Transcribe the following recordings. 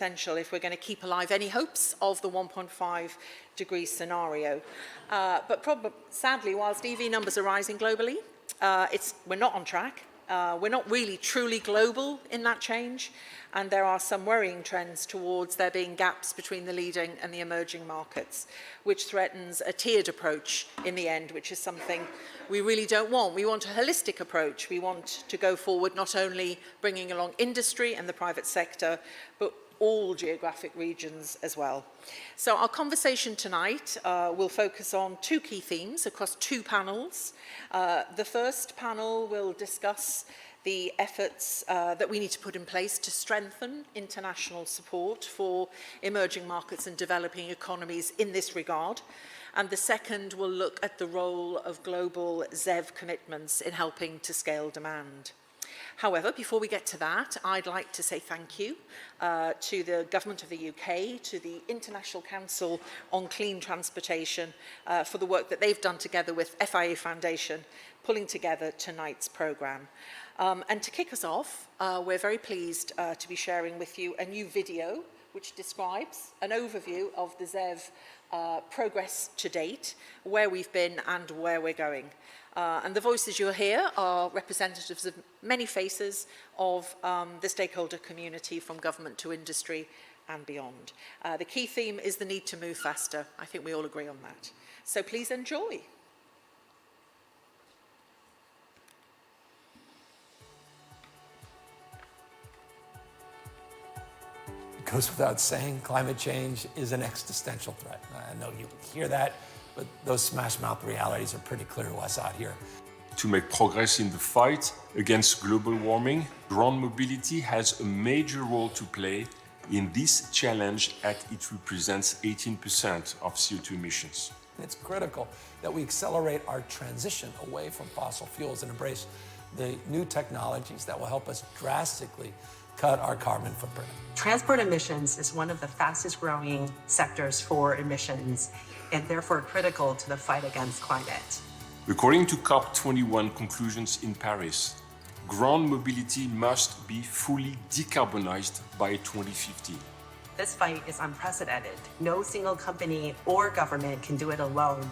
essential if we're going to keep alive any hopes of the 1.5 degree scenario. But sadly, whilst EV numbers are rising globally, we're not on track. We're not really truly global in that change, and there are some worrying trends towards there being gaps between the leading and the emerging markets, which threatens a tiered approach in the end, which is something we really don't want. We want a holistic approach. We want to go forward not only bringing along industry and the private sector, but all geographic regions as well. So our conversation tonight will focus on two key themes across two panels. The first panel will discuss the efforts that we need to put in place to strengthen international support for emerging markets and developing economies in this regard. And the second will look at the role of global ZEV commitments in helping to scale demand. However, before we get to that, I'd like to say thank you to the Government of the UK, to the International Council on Clean Transportation for the work that they've done together with FIA Foundation, pulling together tonight's programme. And to kick us off, we're very pleased to be sharing with you a new video which describes an overview of the ZEV progress to date, where we've been and where we're going. And the voices you'll hear are representatives of many faces of the stakeholder community, from government to industry and beyond. The key theme is the need to move faster. I think we all agree on that. So please enjoy. It goes without saying, climate change is an existential threat. I know you hear that, but those smash-mouth realities are pretty clear to us out here. To make progress in the fight against global warming, ground mobility has a major role to play in this challenge, as it represents 18% of CO2 emissions. It's critical that we accelerate our transition away from fossil fuels and embrace the new technologies that will help us drastically cut our carbon footprint. Transport emissions is one of the fastest growing sectors for emissions, and therefore critical to the fight against climate. According to COP21 conclusions in Paris, ground mobility must be fully decarbonized by 2050. This fight is unprecedented. No single company or government can do it alone.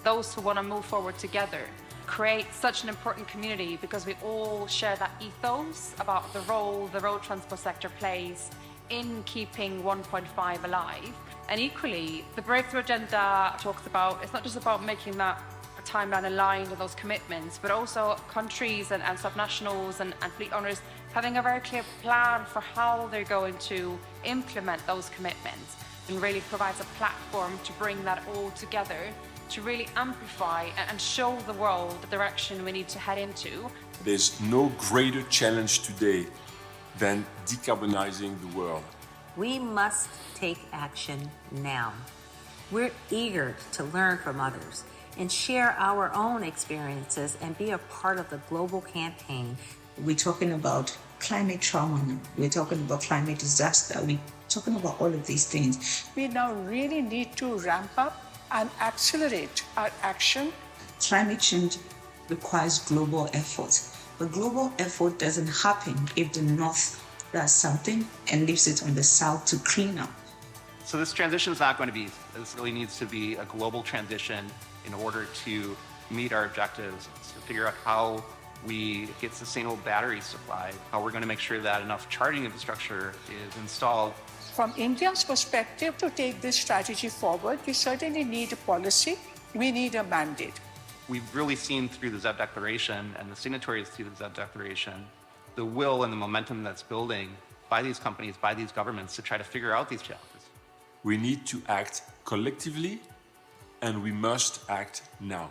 Those who want to move forward together create such an important community, because we all share that ethos about the role the road transport sector plays in keeping 1.5 alive. And equally, the Breakthrough Agenda talks about, it's not just about making that timeline aligned with those commitments, but also countries and subnationals and fleet owners having a very clear plan for how they're going to implement those commitments, and really provides a platform to bring that all together to really amplify and show the world the direction we need to head into. There's no greater challenge today than decarbonizing the world. We must take action now. We're eager to learn from others and share our own experiences and be a part of the global campaign. We're talking about climate trauma now. We're talking about climate disaster. We're talking about all of these things. We now really need to ramp up and accelerate our action. Climate change requires global effort, but global effort doesn't happen if the North does something and leaves it on the South to clean up. So this transition is not going to be easy. This really needs to be a global transition in order to meet our objectives, to figure out how we get sustainable battery supply, how we're going to make sure that enough charging infrastructure is installed. From India's perspective, to take this strategy forward, we certainly need a policy, we need a mandate. We've really seen through the ZEV Declaration and the signatories to the ZEV Declaration, the will and the momentum that's building by these companies, by these governments, to try to figure out these challenges. We need to act collectively, and we must act now.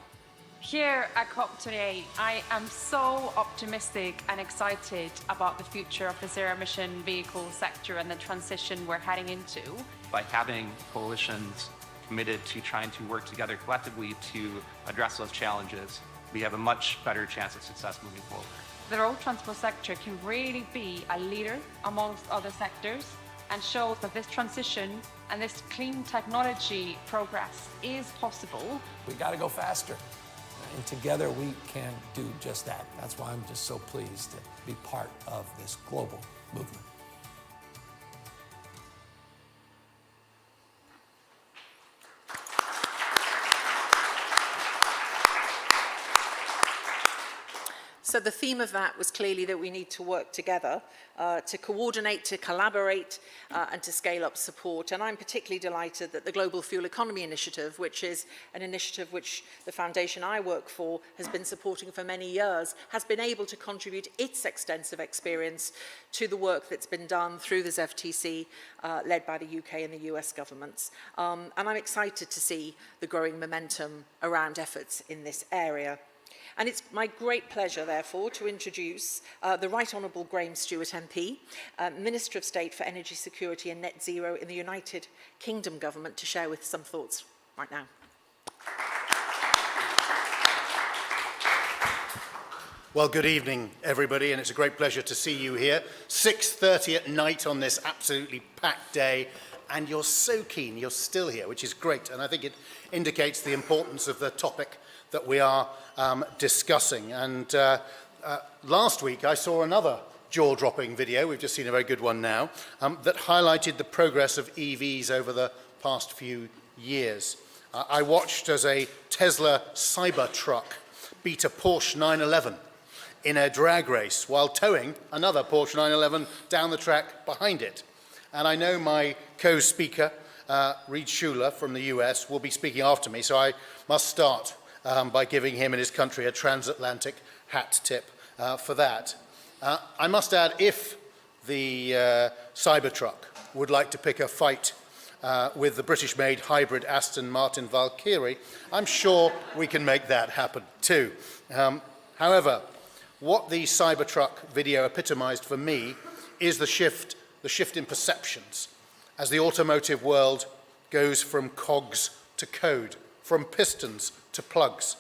Here at COP28, I am so optimistic and excited about the future of the zero emission vehicle sector and the transition we're heading into. By having coalitions committed to trying to work together collectively to address those challenges, we have a much better chance of success moving forward. The road transport sector can really be a leader amongst other sectors and show that this transition and this clean technology progress is possible. We got to go faster. And together we can do just that. That's why I'm just so pleased to be part of this global movement. So the theme of that was clearly that we need to work together to coordinate, to collaborate, and to scale up support. And I'm particularly delighted that the Global Fuel Economy Initiative, which is an initiative which the foundation I work for has been supporting for many years, has been able to contribute its extensive experience to the work that's been done through the ZEVTC, led by the UK and the US governments. And I'm excited to see the growing momentum around efforts in this area. And it's my great pleasure, therefore, to introduce the Right Honourable Graham Stewart MP, Minister of State for Energy Security and Net Zero in the United Kingdom Government, to share with some thoughts right now. Well, good evening, everybody, and it's a great pleasure to see you here. 6:30 at night on this absolutely packed day, and you're so keen, you're still here, which is great, and I think it indicates the importance of the topic that we are discussing. And last week I saw another jaw-dropping video, we've just seen a very good one now, that highlighted the progress of EVs over the past few years. I watched as a Tesla Cybertruck beat a Porsche 911 in a drag race while towing another Porsche 911 down the track behind it. And I know my co-speaker, Reed Schuler from the US, will be speaking after me, so I must start by giving him and his country a transatlantic hat tip for that. I must add, if the Cybertruck would like to pick a fight with the British-made hybrid Aston Martin Valkyrie, I'm sure we can make that happen too. However, what the Cybertruck video epitomized for me is the shift in perceptions as the automotive world goes from cogs to code, from pistons to plugs.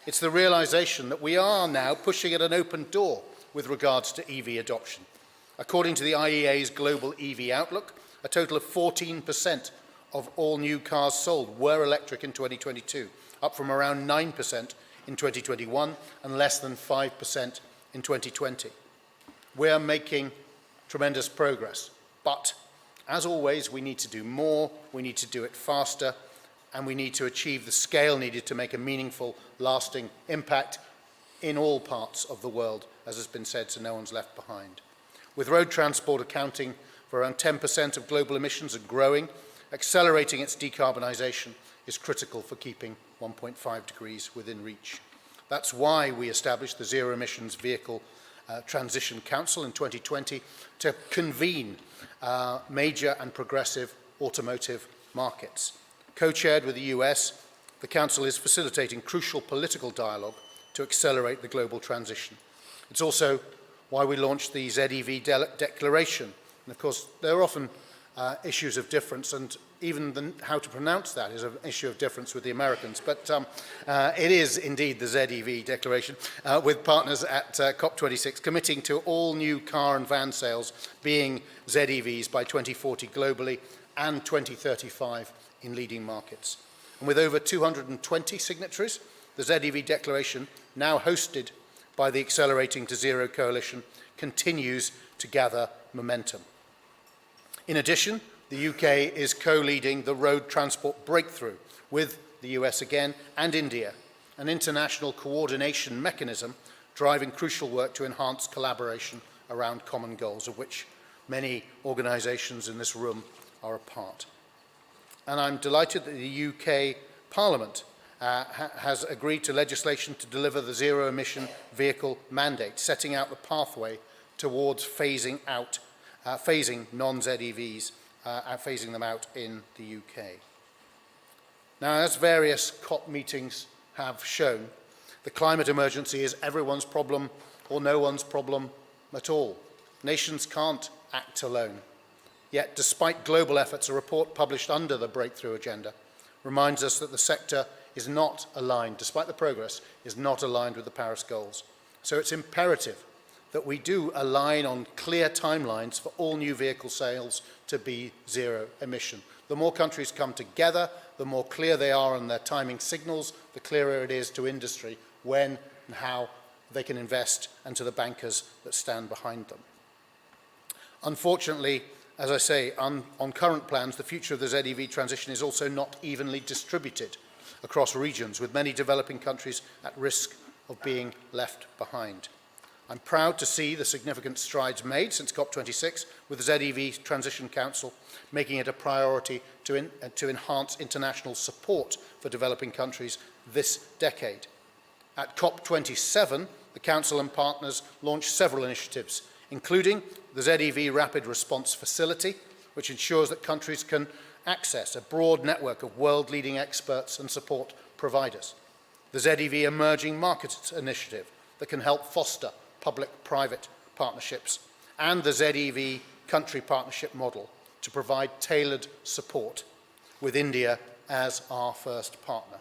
It's the realization that we are now pushing at an open door with regards to EV adoption. According to the IEA's Global EV Outlook, a total of 14% of all new cars sold were electric in 2022, up from around 9% in 2021 and less than 5% in 2020. We're making tremendous progress, but as always, we need to do more, we need to do it faster, and we need to achieve the scale needed to make a meaningful, lasting impact in all parts of the world, as has been said, so no one's left behind. With road transport accounting for around 10% of global emissions and growing, accelerating its decarbonisation is critical for keeping 1.5 degrees within reach. That's why we established the Zero Emissions Vehicle Transition Council in 2020 to convene major and progressive automotive markets. Co-chaired with the US, the Council is facilitating crucial political dialogue to accelerate the global transition. It's also why we launched the ZEV Declaration. And of course, there are often issues of difference, and even how to pronounce that is an issue of difference with the Americans. But it is indeed the ZEV Declaration, with partners at COP26 committing to all new car and van sales being ZEVs by 2040 globally and 2035 in leading markets. And with over 220 signatories, the ZEV Declaration, now hosted by the Accelerating to Zero Coalition, continues to gather momentum. In addition, the UK is co-leading the road transport breakthrough with the US again and India, an international coordination mechanism driving crucial work to enhance collaboration around common goals, of which many organisations in this room are a part. And I'm delighted that the UK Parliament has agreed to legislation to deliver the Zero Emission Vehicle mandate, setting out the pathway towards phasing non-ZEVs, phasing them out in the UK. Now, as various COP meetings have shown, the climate emergency is everyone's problem or no one's problem at all. Nations can't act alone. Yet, despite global efforts, a report published under the Breakthrough Agenda reminds us that the sector is not aligned, despite the progress, is not aligned with the Paris goals. So it's imperative that we do align on clear timelines for all new vehicle sales to be zero emission. The more countries come together, the more clear they are on their timing signals, the clearer it is to industry when and how they can invest, and to the bankers that stand behind them. Unfortunately, as I say, on current plans, the future of the ZEV transition is also not evenly distributed across regions, with many developing countries at risk of being left behind. I'm proud to see the significant strides made since COP26 with the ZEV Transition Council, making it a priority to enhance international support for developing countries this decade. At COP27, the Council and partners launched several initiatives, including the ZEV Rapid Response Facility, which ensures that countries can access a broad network of world-leading experts and support providers. The ZEV Emerging Markets Initiative that can help foster public-private partnerships, and the ZEV Country Partnership Model to provide tailored support with India as our first partner.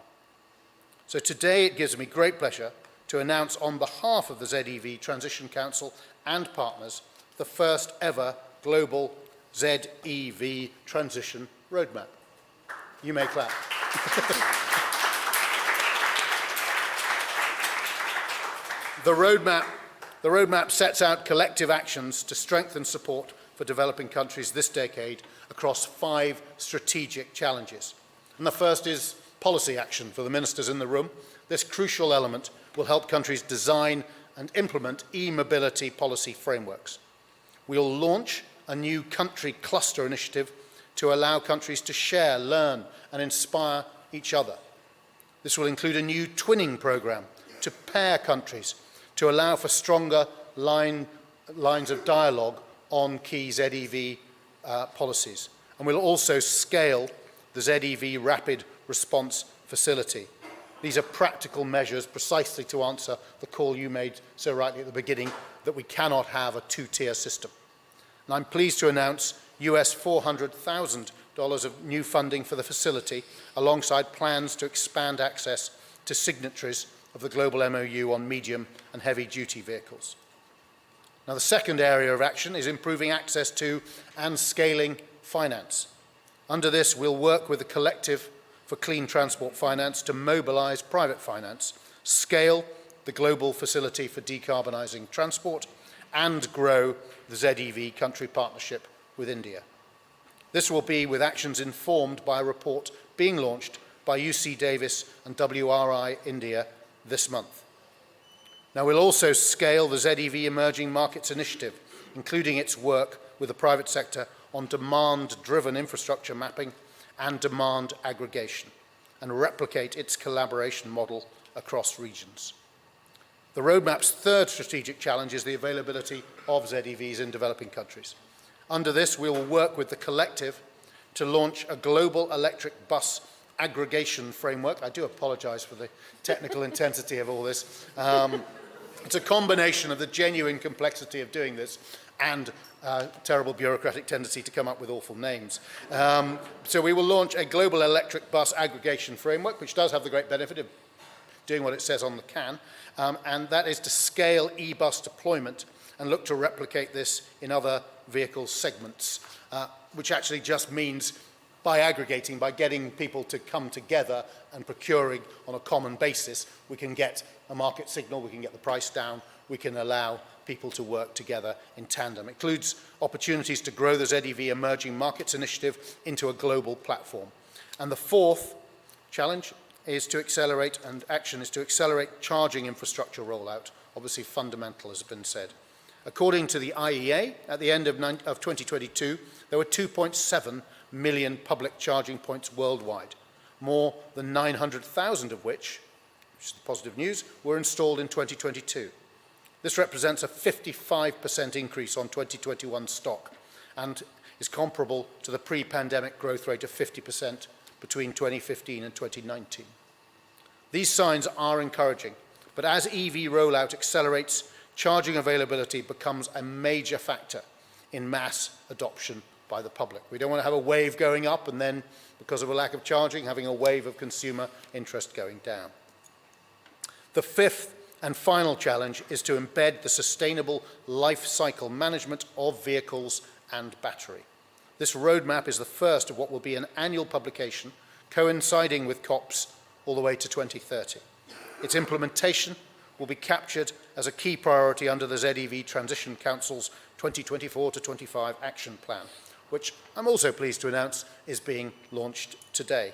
So today it gives me great pleasure to announce on behalf of the ZEV Transition Council and partners the first ever global ZEV Transition Roadmap. You may clap. The roadmap sets out collective actions to strengthen support for developing countries this decade across 5 strategic challenges. And the first is policy action. For the ministers in the room, this crucial element will help countries design and implement e-mobility policy frameworks. We'll launch a new country cluster initiative to allow countries to share, learn, and inspire each other. This will include a new twinning program to pair countries to allow for stronger lines of dialogue on key ZEV policies. And we'll also scale the ZEV Rapid Response Facility. These are practical measures precisely to answer the call you made so rightly at the beginning that we cannot have a 2-tier system. And I'm pleased to announce US $400,000 of new funding for the facility, alongside plans to expand access to signatories of the global MOU on medium and heavy-duty vehicles. Now, the second area of action is improving access to and scaling finance. Under this, we'll work with the Collective for Clean Transport Finance to mobilize private finance, scale the global facility for decarbonising transport, and grow the ZEV country partnership with India. This will be with actions informed by a report being launched by UC Davis and WRI India this month. Now, we'll also scale the ZEV Emerging Markets Initiative, including its work with the private sector on demand-driven infrastructure mapping and demand aggregation, and replicate its collaboration model across regions. The roadmap's third strategic challenge is the availability of ZEVs in developing countries. Under this, we will work with the Collective to launch a global electric bus aggregation framework. I do apologise for the technical intensity of all this. It's a combination of the genuine complexity of doing this and terrible bureaucratic tendency to come up with awful names. So we will launch a global electric bus aggregation framework, which does have the great benefit of doing what it says on the can, and that is to scale e-bus deployment and look to replicate this in other vehicle segments, which actually just means by aggregating, by getting people to come together and procuring on a common basis, we can get a market signal, we can get the price down, we can allow people to work together in tandem. It includes opportunities to grow the ZEV Emerging Markets Initiative into a global platform. And the fourth challenge is to accelerate, and action is to accelerate charging infrastructure rollout, obviously fundamental, as has been said. According to the IEA, at the end of 2022, there were 2.7 million public charging points worldwide, more than 900,000 of which is the positive news, were installed in 2022. This represents a 55% increase on 2021 stock and is comparable to the pre-pandemic growth rate of 50% between 2015 and 2019. These signs are encouraging, but as EV rollout accelerates, charging availability becomes a major factor in mass adoption by the public. We don't want to have a wave going up and then, because of a lack of charging, having a wave of consumer interest going down. The fifth and final challenge is to embed the sustainable life cycle management of vehicles and battery. This roadmap is the first of what will be an annual publication coinciding with COPs all the way to 2030. Its implementation will be captured as a key priority under the ZEV Transition Council's 2024 to 25 action plan, which I'm also pleased to announce is being launched today.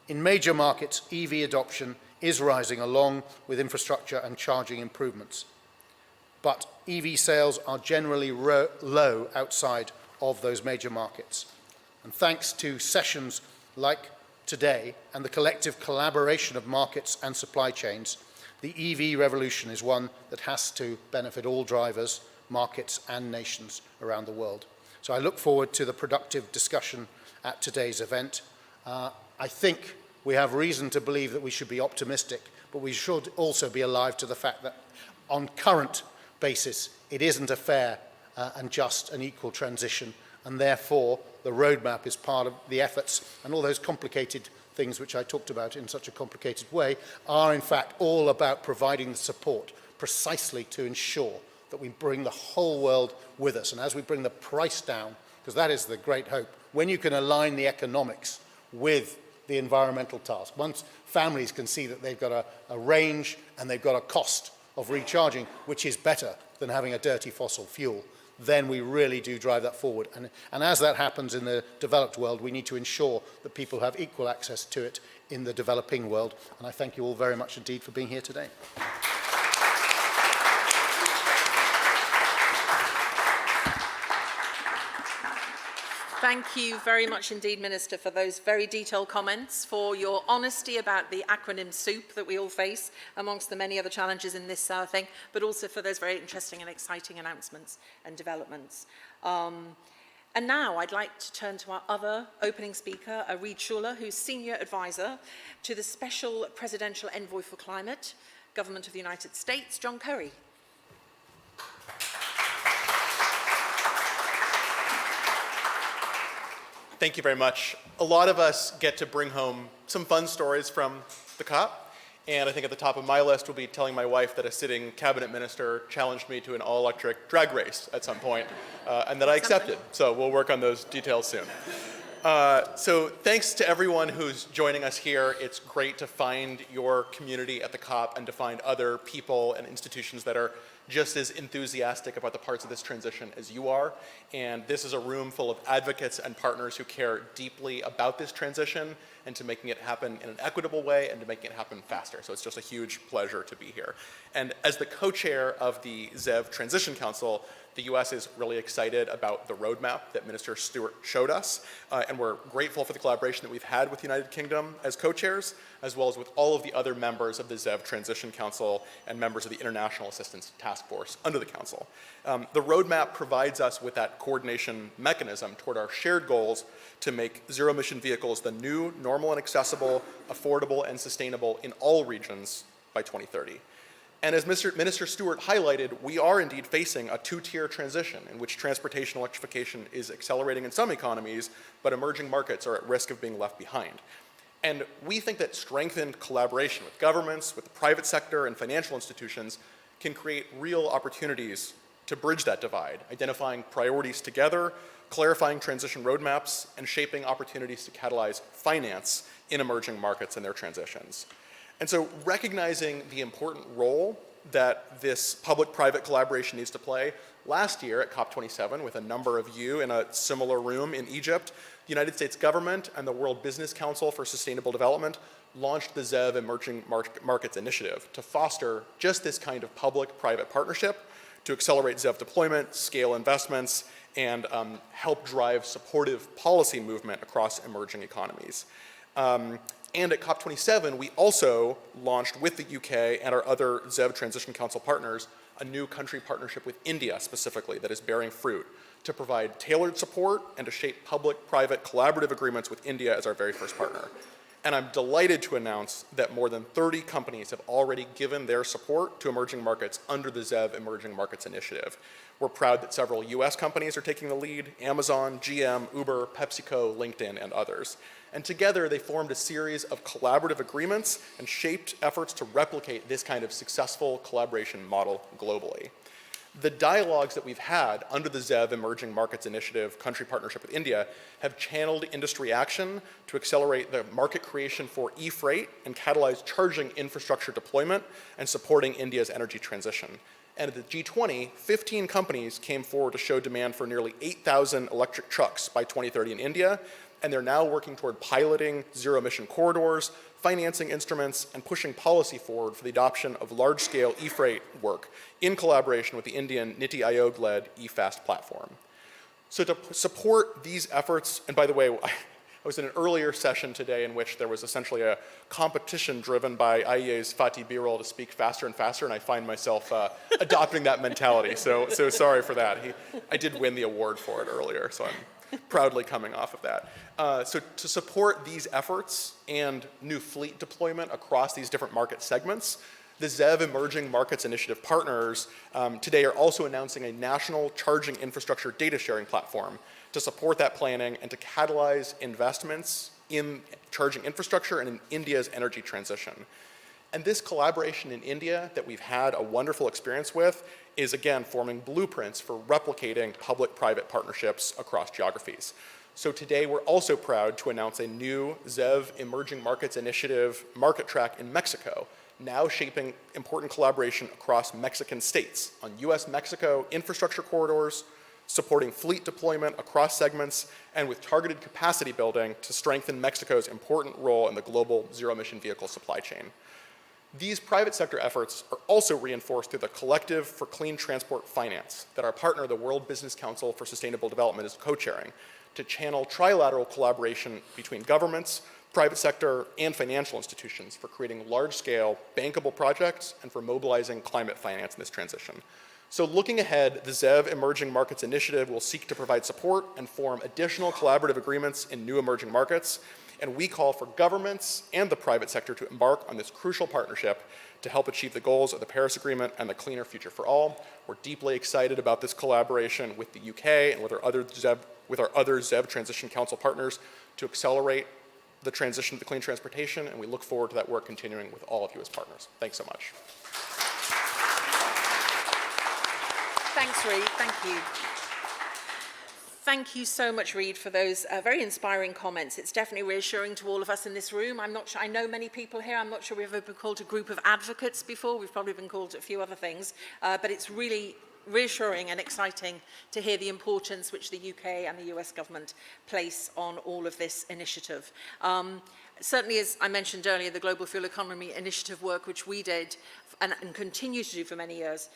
In major markets, EV adoption is rising along with infrastructure and charging improvements. but EV sales are generally low outside of those major markets. And thanks to sessions like today and the collective collaboration of markets and supply chains, the EV revolution is one that has to benefit all drivers, markets and nations around the world. So I look forward to the productive discussion at today's event. I think we have reason to believe that we should be optimistic, but we should also be alive to the fact that on current basis, it isn't a fair and just and equal transition, and therefore the roadmap is part of the efforts, and all those complicated things which I talked about in such a complicated way are in fact all about providing the support precisely to ensure that we bring the whole world with us. And as we bring the price down, because that is the great hope, when you can align the economics with the environmental task, once families can see that they've got a range and they've got a cost of recharging, which is better than having a dirty fossil fuel, then we really do drive that forward. And as that happens in the developed world, we need to ensure that people have equal access to it in the developing world. And I thank you all very much indeed for being here today. Thank you very much indeed, Minister, for those very detailed comments, for your honesty about the acronym soup that we all face amongst the many other challenges in this thing, but also for those very interesting and exciting announcements and developments. And now I'd like to turn to our other opening speaker, Reid Schuler, who's Senior Advisor to the Special Presidential Envoy for Climate, Government of the United States, John Kerry. Thank you very much. A lot of us get to bring home some fun stories from the COP, and I think at the top of my list will be telling my wife that a sitting cabinet minister challenged me to an all-electric drag race at some point, and that I accepted. So we'll work on those details soon. So thanks to everyone who's joining us here. It's great to find your community at the COP and to find other people and institutions that are just as enthusiastic about the parts of this transition as you are. And this is a room full of advocates and partners who care deeply about this transition and to making it happen in an equitable way and to making it happen faster. So it's just a huge pleasure to be here. And as the co-chair of the ZEV Transition Council, the US is really excited about the roadmap that Minister Stewart showed us, and we're grateful for the collaboration that we've had with the United Kingdom as co-chairs, as well as with all of the other members of the ZEV Transition Council and members of the International Assistance Task Force under the Council. The roadmap provides us with that coordination mechanism toward our shared goals to make zero-emission vehicles the new, normal and accessible, affordable and sustainable in all regions by 2030. And as Minister Stewart highlighted, we are indeed facing a two-tier transition in which transportation electrification is accelerating in some economies, but emerging markets are at risk of being left behind. And we think that strengthened collaboration with governments, with the private sector and financial institutions can create real opportunities to bridge that divide, identifying priorities together, clarifying transition roadmaps, and shaping opportunities to catalyze finance in emerging markets and their transitions. And so recognizing the important role that this public-private collaboration needs to play, last year at COP27, with a number of you in a similar room in Egypt, the United States government and the World Business Council for Sustainable Development launched the ZEV Emerging Markets Initiative to foster just this kind of public-private partnership to accelerate ZEV deployment, scale investments, and help drive supportive policy movement across emerging economies. And at COP27, we also launched with the UK and our other ZEV Transition Council partners a new country partnership with India specifically that is bearing fruit to provide tailored support and to shape public-private collaborative agreements with India as our very first partner. And I'm delighted to announce that more than 30 companies have already given their support to emerging markets under the ZEV Emerging Markets Initiative. We're proud that several US companies are taking the lead: Amazon, GM, Uber, PepsiCo, LinkedIn, and others. And together they formed a series of collaborative agreements and shaped efforts to replicate this kind of successful collaboration model globally. The dialogues that we've had under the ZEV Emerging Markets Initiative country partnership with India have channeled industry action to accelerate the market creation for e-freight and catalyze charging infrastructure deployment and supporting India's energy transition. And at the G20, 15 companies came forward to show demand for nearly 8,000 electric trucks by 2030 in India, and they're now working toward piloting zero-emission corridors, financing instruments, and pushing policy forward for the adoption of large-scale e-freight work in collaboration with the Indian Niti Aayog-led e-Fast platform. So to support these efforts, and by the way, I was in an earlier session today in which there was essentially a competition driven by IEA's Fatih Birol to speak faster and faster, and I find myself adopting that mentality. So sorry for that. I did win the award for it earlier, so I'm proudly coming off of that. So to support these efforts and new fleet deployment across these different market segments, the ZEV Emerging Markets Initiative partners today are also announcing a national charging infrastructure data sharing platform to support that planning and to catalyze investments in charging infrastructure and in India's energy transition. And this collaboration in India that we've had a wonderful experience with is again forming blueprints for replicating public-private partnerships across geographies. So today we're also proud to announce a new ZEV Emerging Markets Initiative market track in Mexico, now shaping important collaboration across Mexican states on US-Mexico infrastructure corridors, supporting fleet deployment across segments, and with targeted capacity building to strengthen Mexico's important role in the global zero-emission vehicle supply chain. These private sector efforts are also reinforced through the Collective for Clean Transport Finance that our partner, the World Business Council for Sustainable Development, is co-chairing to channel trilateral collaboration between governments, private sector, and financial institutions for creating large-scale, bankable projects and for mobilizing climate finance in this transition. So looking ahead, the ZEV Emerging Markets Initiative will seek to provide support and form additional collaborative agreements in new emerging markets, and we call for governments and the private sector to embark on this crucial partnership to help achieve the goals of the Paris Agreement and the cleaner future for all. We're deeply excited about this collaboration with the UK and with our other ZEV Transition Council partners to accelerate the transition to clean transportation, and we look forward to that work continuing with all of you as partners. Thanks so much. Thanks, Reid. Thank you. Thank you so much, Reid, for those very inspiring comments. It's definitely reassuring to all of us in this room. I'm not sure, I know many people here. I'm not sure we've ever been called a group of advocates before. We've probably been called a few other things, but it's really reassuring and exciting to hear the importance which the UK and the US government place on all of this initiative. Certainly, as I mentioned earlier, the Global Fuel Economy Initiative work, which we did and continue to do for many years,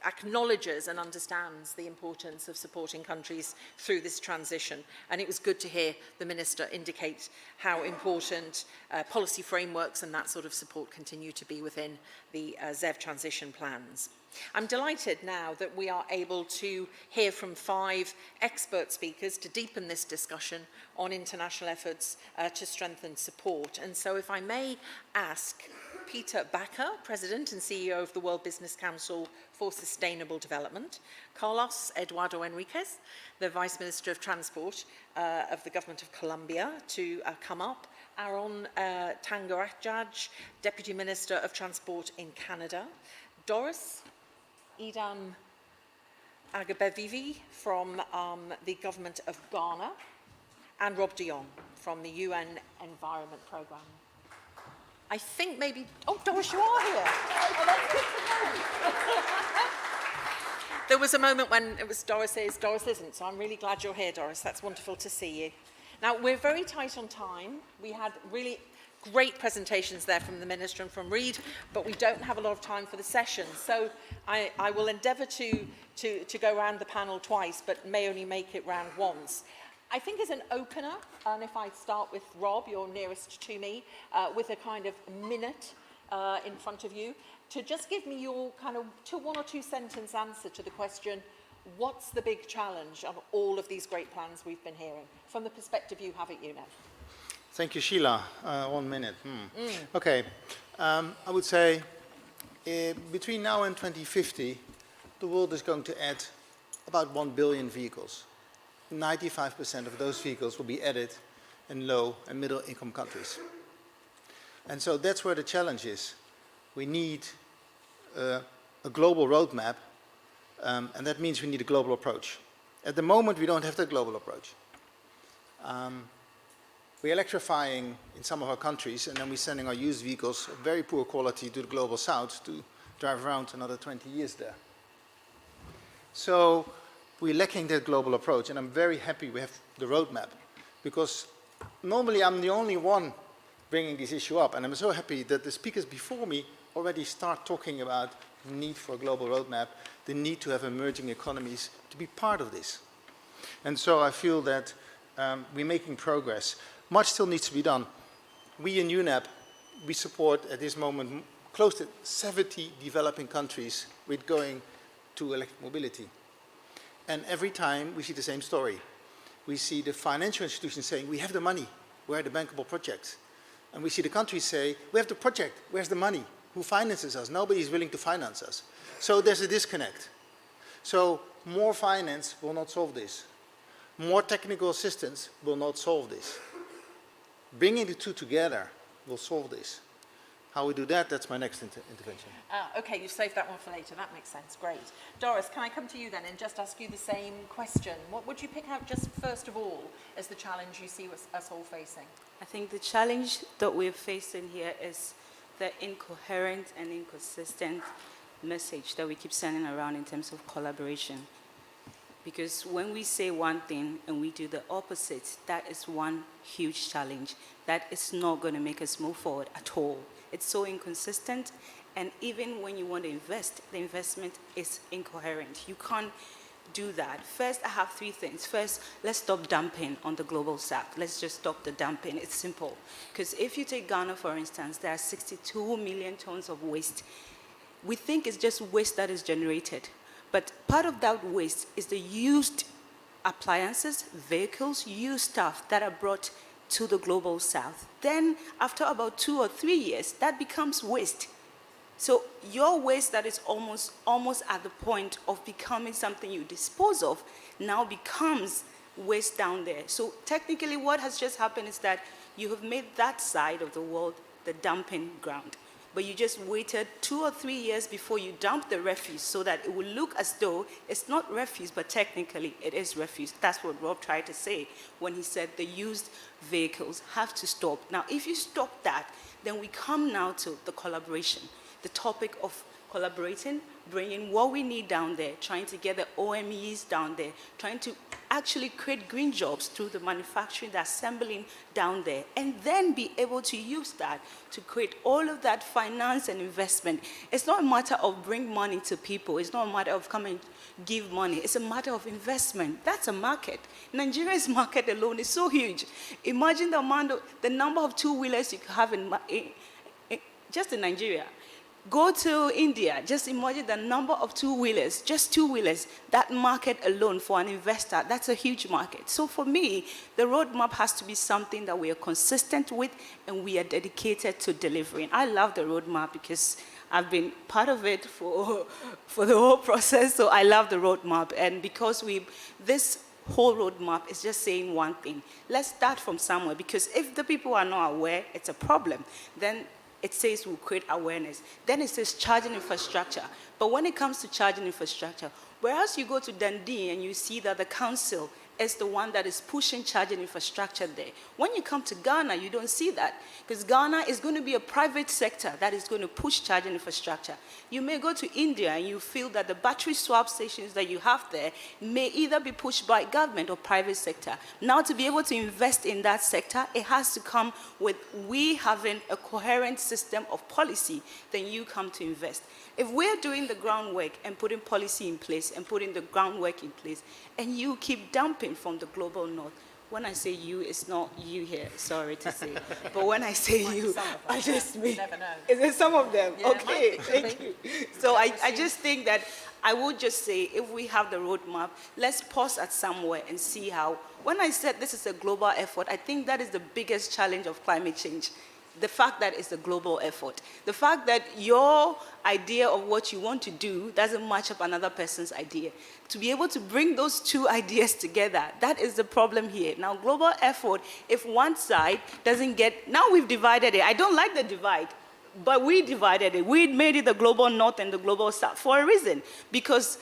acknowledges and understands the importance of supporting countries through this transition. And it was good to hear the Minister indicate how important policy frameworks and that sort of support continue to be within the ZEV transition plans. I'm delighted now that we are able to hear from 5 expert speakers to deepen this discussion on international efforts to strengthen support. And so if I may ask Peter Bakker, President and CEO of the World Business Council for Sustainable Development, Carlos Eduardo Enriquez, the Vice Minister of Transport of the Government of Colombia, to come up, Aaron Tangarajaj, Deputy Minister of Transport in Canada, Doris Idam Agabevivi from the Government of Ghana, and Rob de Jong from the UN Environment Programme. I think maybe, oh, Doris, you are here. Oh, that's good to know. There was a moment when it was Doris is, Doris isn't, so I'm really glad you're here, Doris. That's wonderful to see you. Now, we're very tight on time. We had really great presentations there from the Minister and from Reid, but we don't have a lot of time for the session. So I will endeavour to go around the panel twice, but may only make it round once. I think as an opener, and if I start with Rob, you're nearest to me, with a kind of minute in front of you, to just give me your kind of 1 or 2 sentence answer to the question, what's the big challenge of all of these great plans we've been hearing, from the perspective you have at UNEP? Thank you, Sheila. 1 minute. Okay. I would say between now and 2050, the world is going to add about 1 billion vehicles. 95% of those vehicles will be added in low and middle income countries. And so that's where the challenge is. We need a global roadmap, and that means we need a global approach. At the moment, we don't have that global approach. We're electrifying in some of our countries, and then we're sending our used vehicles of very poor quality to the global south to drive around another 20 years there. So we're lacking that global approach, and I'm very happy we have the roadmap, because normally I'm the only one bringing this issue up, and I'm so happy that the speakers before me already start talking about the need for a global roadmap, the need to have emerging economies to be part of this. And so I feel that we're making progress. Much still needs to be done. We in UNEP, we support at this moment close to 70 developing countries with going to electric mobility. And every time we see the same story. We see the financial institutions saying, we have the money, where are the bankable projects? And we see the countries say, we have the project, where's the money? Who finances us? Nobody is willing to finance us. So there's a disconnect. So more finance will not solve this. More technical assistance will not solve this. Bringing the two together will solve this. How we do that, that's my next intervention. Okay, you've saved that one for later. That makes sense. Great. Doris, can I come to you then and just ask you the same question? What would you pick out just first of all as the challenge you see us all facing? I think the challenge that we're facing here is the incoherent and inconsistent message that we keep sending around in terms of collaboration. Because when we say one thing and we do the opposite, that is one huge challenge. That is not going to make us move forward at all. It's so inconsistent, and even when you want to invest, the investment is incoherent. You can't do that. First, I have three things. First, let's stop dumping on the global south. Let's just stop the dumping. It's simple. Because if you take Ghana, for instance, there are 62 million tons of waste. We think it's just waste that is generated. But part of that waste is the used appliances, vehicles, used stuff that are brought to the global south. Then, after about 2 or 3 years, that becomes waste. So your waste that is almost at the point of becoming something you dispose of now becomes waste down there. So technically what has just happened is that you have made that side of the world the dumping ground. But you just waited 2 or 3 years before you dump the refuse so that it will look as though it's not refuse, but technically it is refuse. That's what Rob tried to say when he said the used vehicles have to stop. Now, if you stop that, then we come now to the collaboration, the topic of collaborating, bringing what we need down there, trying to get the OMEs down there, trying to actually create green jobs through the manufacturing, the assembling down there, and then be able to use that to create all of that finance and investment. It's not a matter of bring money to people. It's not a matter of come and give money. It's a matter of investment. That's a market. Nigeria's market alone is so huge. Imagine the number of two-wheelers you have just in Nigeria. Go to India, just imagine the number of two-wheelers, just two-wheelers, that market alone for an investor, that's a huge market. So for me, the roadmap has to be something that we are consistent with and we are dedicated to delivering. I love the roadmap because I've been part of it for the whole process, so I love the roadmap. And because this whole roadmap is just saying one thing. Let's start from somewhere, because if the people are not aware, it's a problem. Then it says we'll create awareness. Then it says charging infrastructure. But when it comes to charging infrastructure, whereas you go to Dundee and you see that the council is the one that is pushing charging infrastructure there. When you come to Ghana, you don't see that, because Ghana is going to be a private sector that is going to push charging infrastructure. You may go to India and you feel that the battery swap stations that you have there may either be pushed by government or private sector. Now, to be able to invest in that sector, it has to come with we having a coherent system of policy, then you come to invest. If we're doing the groundwork and putting policy in place and putting the groundwork in place, and you keep dumping from the global north, when I say you, it's not you here, sorry to say. But when I say you, I just mean, never know. Is it some of them? Yeah, okay, thank you. So I just think that I would just say, if we have the roadmap, let's pause at somewhere and see how, when I said this is a global effort, I think that is the biggest challenge of climate change. The fact that it's a global effort. The fact that your idea of what you want to do doesn't match up another person's idea. To be able to bring those two ideas together, that is the problem here. Now, global effort, if one side doesn't get, now we've divided it. I don't like the divide, but we divided it. We made it the global north and the global south for a reason. Because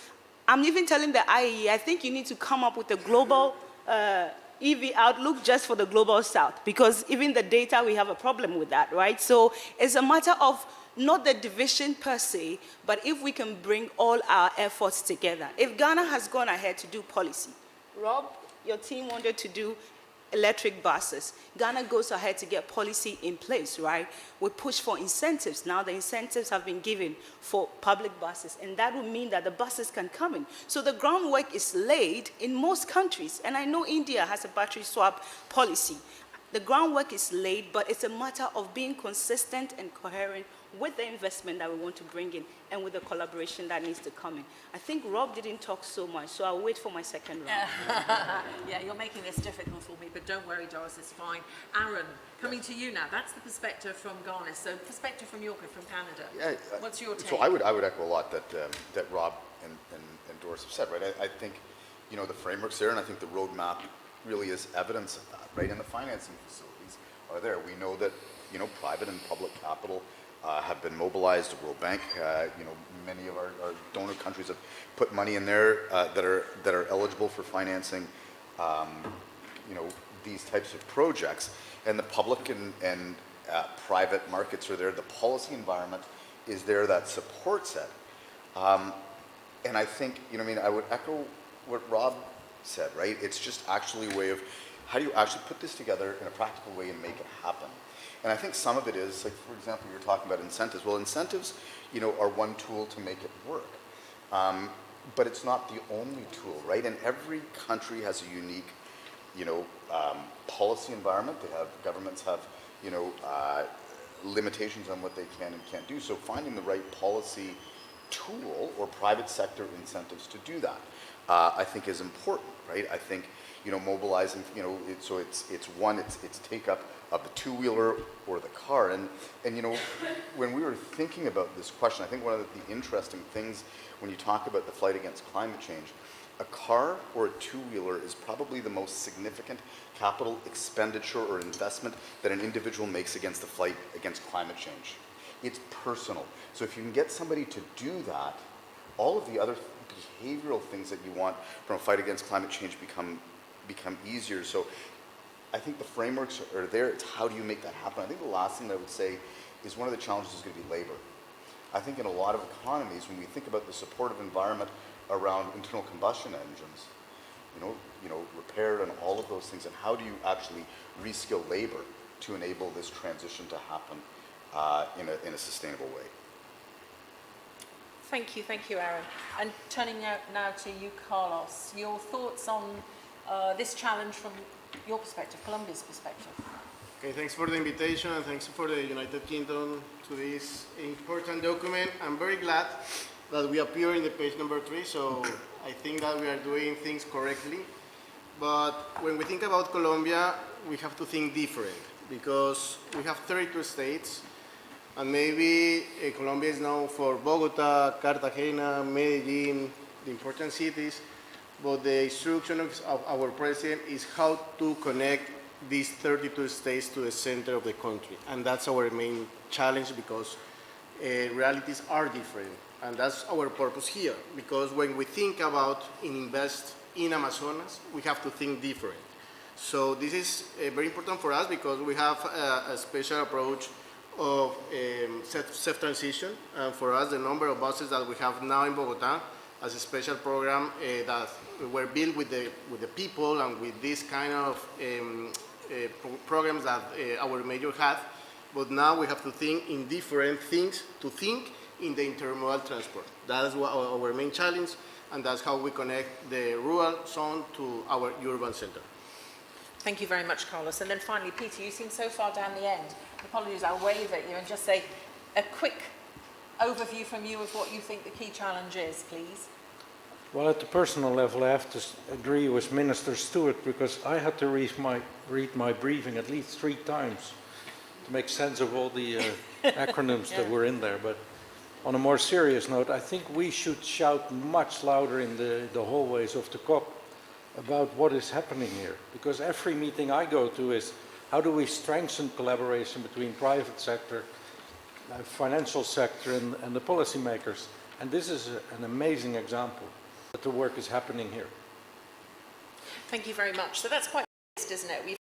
I'm even telling the IEE, I think you need to come up with a global EV outlook just for the global south, because even the data, we have a problem with that, right? So it's a matter of not the division per se, but if we can bring all our efforts together. If Ghana has gone ahead to do policy, Rob, your team wanted to do electric buses. Ghana goes ahead to get policy in place, right? We push for incentives. Now the incentives have been given for public buses, and that would mean that the buses can come in. So the groundwork is laid in most countries, and I know India has a battery swap policy. The groundwork is laid, but it's a matter of being consistent and coherent with the investment that we want to bring in and with the collaboration that needs to come in. I think Rob didn't talk so much, so I'll wait for my second round. Yeah, you're making this difficult for me, but don't worry, Doris, it's fine. Aaron, coming to you now. That's the perspective from Ghana. So perspective from Yorker, from Canada. Yeah, what's your take? So I would echo a lot that Rob and Doris have said, right? I think, you know, the framework's there, and I think the roadmap really is evidence of that, right? And the financing facilities are there. We know that, you know, private and public capital have been mobilized. The World Bank, you know, many of our donor countries have put money in there that are eligible for financing, you know, these types of projects. And the public and private markets are there. The policy environment is there that supports it. And I think, you know, I mean, I would echo what Rob said, right? It's just actually a way of how do you actually put this together in a practical way and make it happen. And I think some of it is, like, for example, you were talking about incentives. Well, incentives, you know, are one tool to make it work. But it's not the only tool, right? And every country has a unique, you know, policy environment. Governments have, you know, limitations on what they can and can't do. So finding the right policy tool or private sector incentives to do that, I think is important, right? I think, you know, mobilizing, you know, it's take up of the two-wheeler or the car. And you know, when we were thinking about this question, I think one of the interesting things when you talk about the fight against climate change, a car or a two-wheeler is probably the most significant capital expenditure or investment that an individual makes against the fight against climate change. It's personal. So if you can get somebody to do that, all of the other behavioral things that you want from a fight against climate change become easier. So I think the frameworks are there. It's how do you make that happen? I think the last thing that I would say is one of the challenges is going to be labor. I think in a lot of economies, when we think about the supportive environment around internal combustion engines, you know, repaired and all of those things, and how do you actually reskill labor to enable this transition to happen in a sustainable way? Thank you, Aaron. And turning now to you, Carlos, your thoughts on this challenge from your perspective, Colombia's perspective. Okay, thanks for the invitation and thanks for the United Kingdom to this important document. I'm very glad that we appear in the page number 3, so I think that we are doing things correctly. But when we think about Colombia, we have to think different because we have 32 states, and maybe Colombia is known for Bogota, Cartagena, Medellin, the important cities. But the instruction of our president is how to connect these 32 states to the center of the country. And that's our main challenge because realities are different. And that's our purpose here. Because when we think about invest in Amazonas, we have to think different. So this is very important for us because we have a special approach of self-transition. And for us, the number of buses that we have now in Bogota as a special program that were built with the people and with this kind of programs that our major had. But now we have to think in different things to think in the intermodal transport. That is what our main challenge, and that's how we connect the rural zone to our urban center. Thank you very much, Carlos. And then finally, Peter, you seem so far down the end. Apologies, I'll wave at you and just say a quick overview from you of what you think the key challenge is, please. Well, at the personal level, I have to agree with Minister Stewart because I had to read my briefing at least 3 times to make sense of all the acronyms that were in there. But on a more serious note, I think we should shout much louder in the hallways of the COP about what is happening here. Because every meeting I go to is how do we strengthen collaboration between private sector, financial sector and the policymakers. And this is an amazing example that the work is happening here. Thank you very much. So that's quite fast, isn't it? We've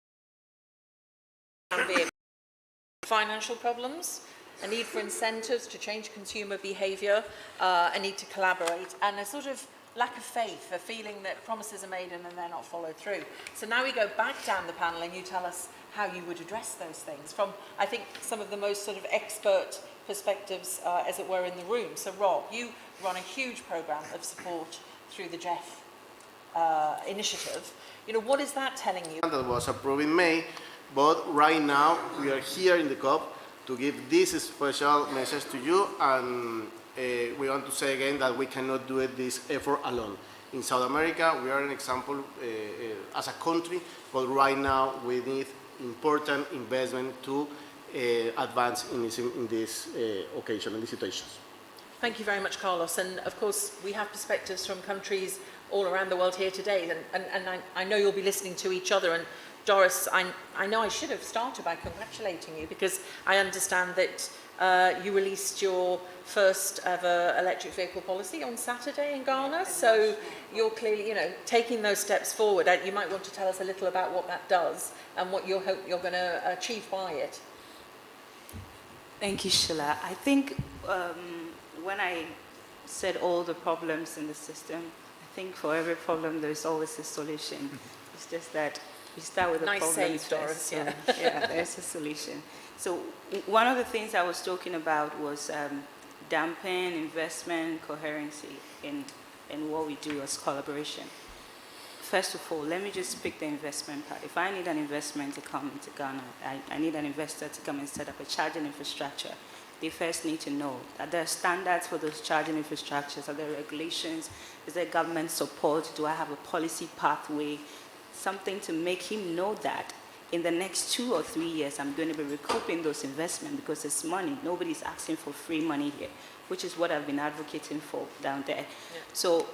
financial problems, a need for incentives to change consumer behaviour, a need to collaborate, and a sort of lack of faith, a feeling that promises are made and then they're not followed through. So now we go back down the panel and you tell us how you would address those things from, I think, some of the most sort of expert perspectives, as it were, in the room. So Rob, you run a huge programme of support through the ZEV initiative. You know, what is that telling you? That was approved in May, but right now we are here in the COP to give this special message to you, and we want to say again that we cannot do this effort alone. In South America, we are an example as a country, but right now we need important investment to advance in this occasion, in these situations. Thank you very much, Carlos. And of course, we have perspectives from countries all around the world here today, and I know you'll be listening to each other. And Doris, I know I should have started by congratulating you, because I understand that you released your first ever electric vehicle policy on Saturday in Ghana. So you're clearly, you know, taking those steps forward. You might want to tell us a little about what that does and what you hope you're going to achieve by it. Thank you, Sheila. I think when I said all the problems in the system, I think for every problem there's always a solution. It's just that we start with the nice problem save, first. Doris. So, Yeah. yeah, there's a solution. So one of the things I was talking about was dampen investment coherency in what we do as collaboration. First of all, let me just pick the investment part. If I need an investment to come into Ghana, I need an investor to come and set up a charging infrastructure. They first need to know that there are standards for those charging infrastructures, are there regulations, is there government support, do I have a policy pathway, something to make him know that in the next 2 or 3 years I'm going to be recouping those investments, because it's money. Nobody's asking for free money here, which is what I've been advocating for down there. Yeah. So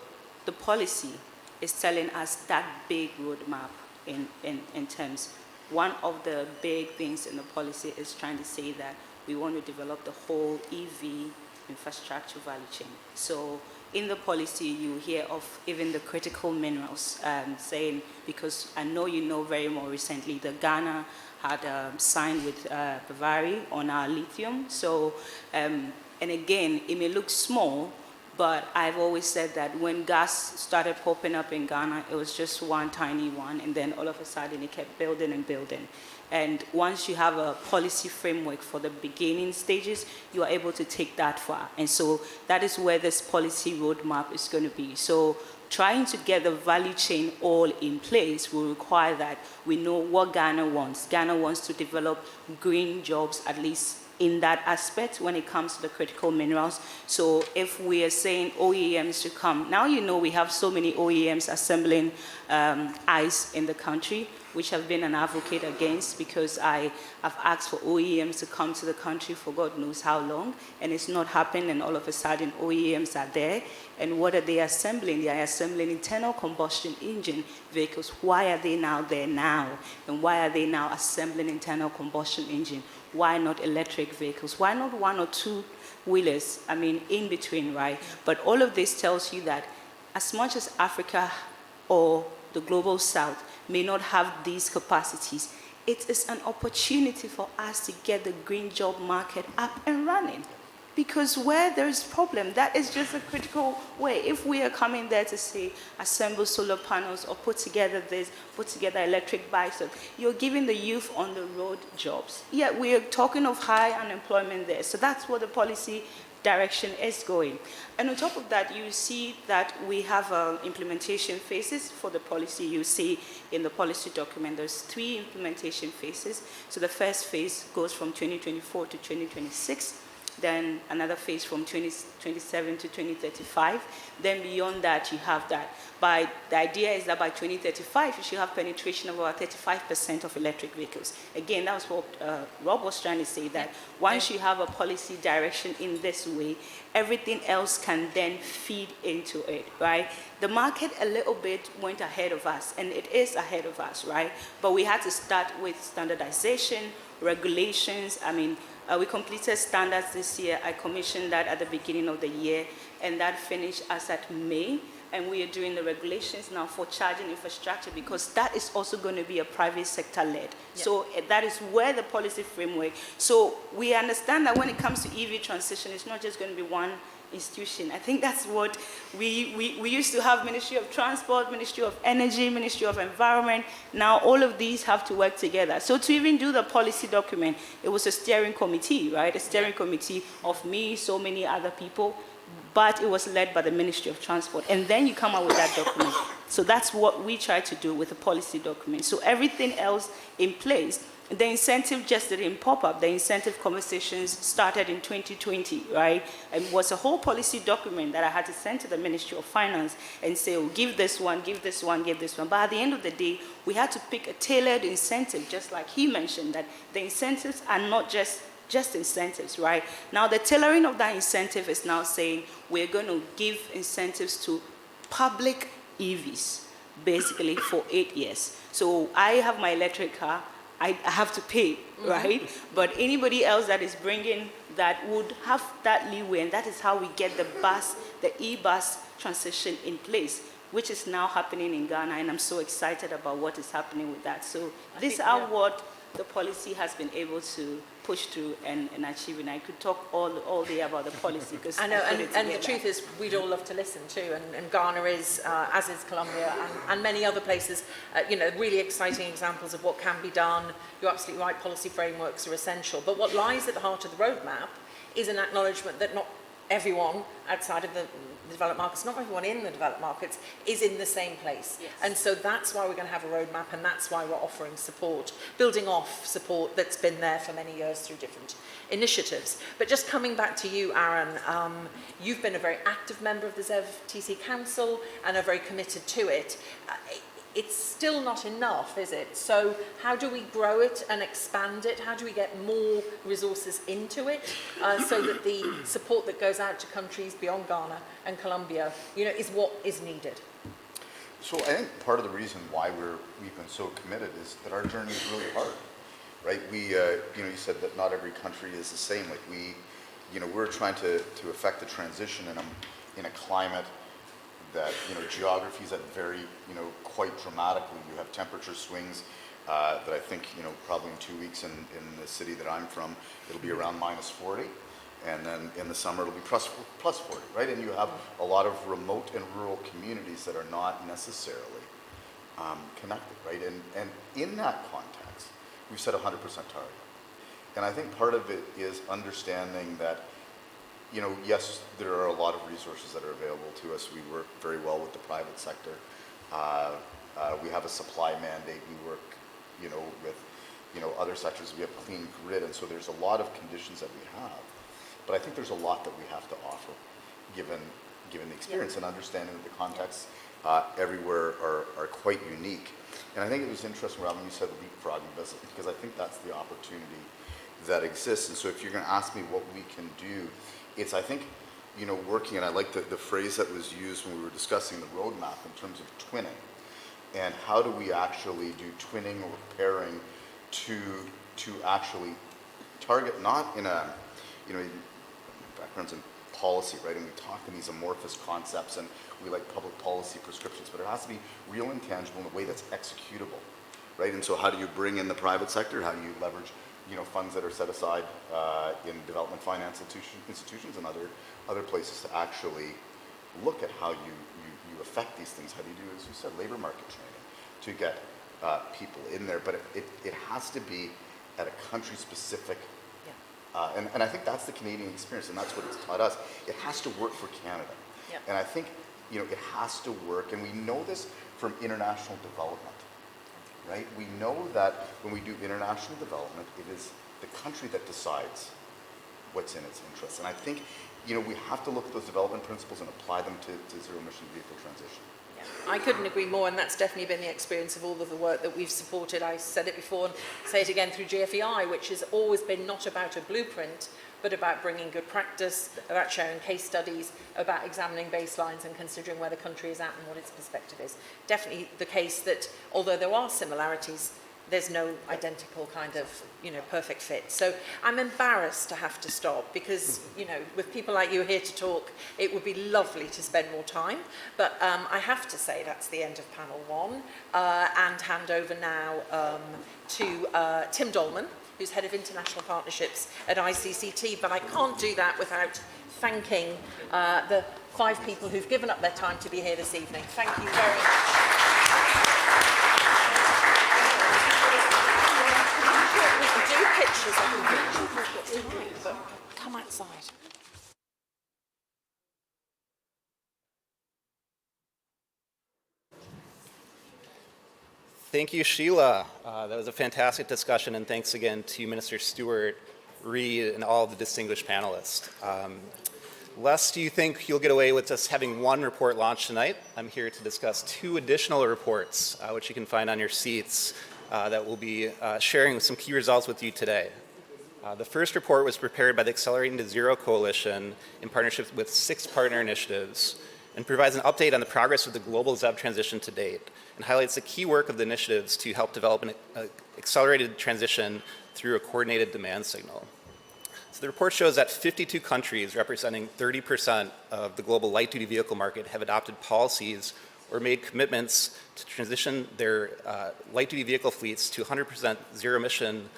the policy is telling us that big roadmap in terms. One of the big things in the policy is trying to say that we want to develop the whole EV infrastructure value chain. So in the policy, you hear of even the critical minerals, saying, because I know you know very more recently that Ghana had signed with Bavaria on our lithium. So, and again, it may look small, but I've always said that when gas started popping up in Ghana, it was just one tiny one, and then all of a sudden it kept building and building. And once you have a policy framework for the beginning stages, you are able to take that far. And so that is where this policy roadmap is going to be. So trying to get the value chain all in place will require that we know what Ghana wants. Ghana wants to develop green jobs, at least in that aspect when it comes to the critical minerals. So if we are saying OEMs to come, now you know we have so many OEMs assembling ICE in the country, which I've been an advocate against, because I have asked for OEMs to come to the country for God knows how long, and it's not happened, and all of a sudden OEMs are there. And what are they assembling? They are assembling internal combustion engine vehicles. Why are they now there now? And why are they now assembling internal combustion engine? Why not electric vehicles? Why not 1 or 2 wheelers? I mean, in between, right? But all of this tells you that as much as Africa or the global south may not have these capacities, it is an opportunity for us to get the green job market up and running. Because where there is problem, that is just a critical way. If we are coming there to say, assemble solar panels or put together this, put together electric bikes, you're giving the youth on the road jobs. Yeah, we are talking of high unemployment there. So that's what the policy direction is going. And on top of that, you see that we have implementation phases for the policy. You see in the policy document, there's 3 implementation phases. So the first phase goes from 2024 to 2026. Then another phase from 2027 to 2035. Then beyond that, you have that. The idea is that by 2035, you should have penetration of about 35% of electric vehicles. Again, that was what Rob was trying to say, that once you have a policy direction in this way, everything else can then feed into it, right? The market a little bit went ahead of us, and it is ahead of us, right? But we had to start with standardization, regulations. I mean, we completed standards this year. I commissioned that at the beginning of the year, and that finished as at May. and we are doing the regulations now for charging infrastructure, because that is also going to be a private sector led. Yeah. So that is where the policy framework. So we understand that when it comes to EV transition, it's not just going to be one institution. I think that's what we used to have: Ministry of Transport, Ministry of Energy, Ministry of Environment. Now all of these have to work together. So to even do the policy document, it was a steering committee, right? A steering committee of me, so many other people, but it was led by the Ministry of Transport. And then you come out with that document. So that's what we try to do with the policy document. So everything else in place. The incentive just didn't pop up. The incentive conversations started in 2020, right? And it was a whole policy document that I had to send to the Ministry of Finance and say, oh, give this one, give this one, give this one. But at the end of the day, we had to pick a tailored incentive, just like he mentioned, that the incentives are not just incentives, right? Now the tailoring of that incentive is now saying we're going to give incentives to public EVs, basically for 8 years. So I have my electric car, I have to pay, right? But anybody else that is bringing that would have that leeway, and that is how we get the e-bus transition in place, which is now happening in Ghana, and I'm so excited about what is happening with that. So these are what the policy has been able to push through and achieve. And I could talk all day about the policy, because I know, and the truth is, we'd all love to listen too. And Ghana is, as is Colombia, and many other places, you know, really exciting examples of what can be done. You're absolutely right, policy frameworks are essential. But what lies at the heart of the roadmap is an acknowledgement that not everyone outside of the developed markets, not everyone in the developed markets, is in the same place. Yes. And so that's why we're going to have a roadmap, and that's why we're offering support, building off support that's been there for many years through different initiatives. But just coming back to you, Aaron, you've been a very active member of the ZEV TC Council and are very committed to it. It's still not enough, is it? So how do we grow it and expand it? How do we get more resources into it so that the support that goes out to countries beyond Ghana and Colombia, you know, is what is needed? So I think part of the reason why we've been so committed is that our journey is really hard, right? We, you know, you said that not every country is the same. Like we're trying to affect the transition in a climate that, you know, geographies that vary, you know, quite dramatically. You have temperature swings that I think, you know, probably in 2 weeks in the city that I'm from, it'll be around -40. And then in the summer, it'll be plus 40, right? And you have a lot of remote and rural communities that are not necessarily connected, right? And in that context, we've set a 100% target. And I think part of it is understanding that, you know, yes, there are a lot of resources that are available to us. We work very well with the private sector. We have a supply mandate. We work, you know, with, you know, other sectors. We have clean grid, and so there's a lot of conditions that we have. But I think there's a lot that we have to offer, given the experience and understanding that the contexts everywhere are quite unique. And I think it was interesting, Rob, when you said leapfrogging, because I think that's the opportunity that exists. And so if you're going to ask me what we can do, it's, I think, you know, working, and I like the phrase that was used when we were discussing the roadmap in terms of twinning. And how do we actually do twinning or pairing to actually target, not in a, you know, backgrounds in policy, right? And we talk in these amorphous concepts, and we like public policy prescriptions, but it has to be real and tangible in a way that's executable, right? And so how do you bring in the private sector? How do you leverage, you know, funds that are set aside in development finance institutions and other places to actually look at how you affect these things? How do you do, as you said, labor market training to get people in there? But it has to be at a country-specific, and I think that's the Canadian experience, and that's what it's taught us. It has to work for Canada. Yep. And I think, you know, it has to work, and we know this from international development, right? We know that when we do international development, it is the country that decides what's in its interest. And I think, you know, we have to look at those development principles and apply them to zero emission vehicle transition. I couldn't agree more, and that's definitely been the experience of all of the work that we've supported. I said it before and say it again through GFEI, which has always been not about a blueprint, but about bringing good practice, about sharing case studies, about examining baselines and considering where the country is at and what its perspective is. Definitely the case that, although there are similarities, there's no identical kind of, perfect fit. So I'm embarrassed to have to stop because, with people like you here to talk, it would be lovely to spend more time. But I have to say that's the end of panel 1 and hand over now to Tim Dolman, who's Head of International Partnerships at ICCT. But I can't do that without thanking the 5 people who've given up their time to be here this evening. Thank you very much. Do pictures of the pictures tonight, but come outside. Thank you, Sheila. That was a fantastic discussion, and thanks again to Minister Stewart, Reid, and all of the distinguished panelists. Lest you think you'll get away with just having one report launched tonight, I'm here to discuss 2 additional reports, which you can find on your seats, that will be sharing some key results with you today. The first report was prepared by the Accelerating to Zero Coalition in partnership with 6 partner initiatives and provides an update on the progress of the global ZEV transition to date and highlights the key work of the initiatives to help develop an accelerated transition through a coordinated demand signal. So the report shows that 52 countries representing 30% of the global light-duty vehicle market have adopted policies or made commitments to transition their light-duty vehicle fleets to 100% zero-emission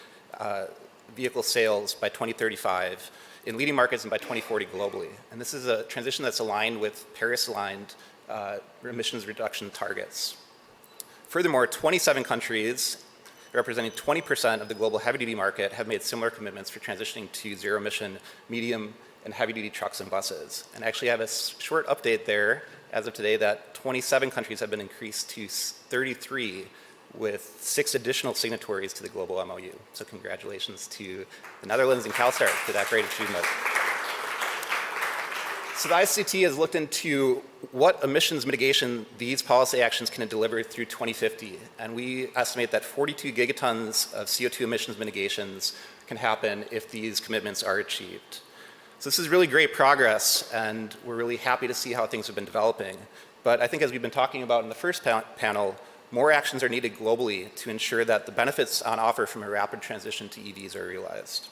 vehicle sales by 2035 in leading markets and by 2040 globally. And this is a transition that's aligned with Paris-aligned emissions reduction targets. Furthermore, 27 countries representing 20% of the global heavy-duty market have made similar commitments for transitioning to zero-emission medium and heavy-duty trucks and buses. And actually I have a short update there as of today that 27 countries have been increased to 33 with 6 additional signatories to the global MOU. So congratulations to the Netherlands and CalSTART for that great achievement. So the ICCT has looked into what emissions mitigation these policy actions can deliver through 2050. And we estimate that 42 gigatons of CO2 emissions mitigations can happen if these commitments are achieved. So this is really great progress, and we're really happy to see how things have been developing. But I think as we've been talking about in the first panel, more actions are needed globally to ensure that the benefits on offer from a rapid transition to EVs are realized.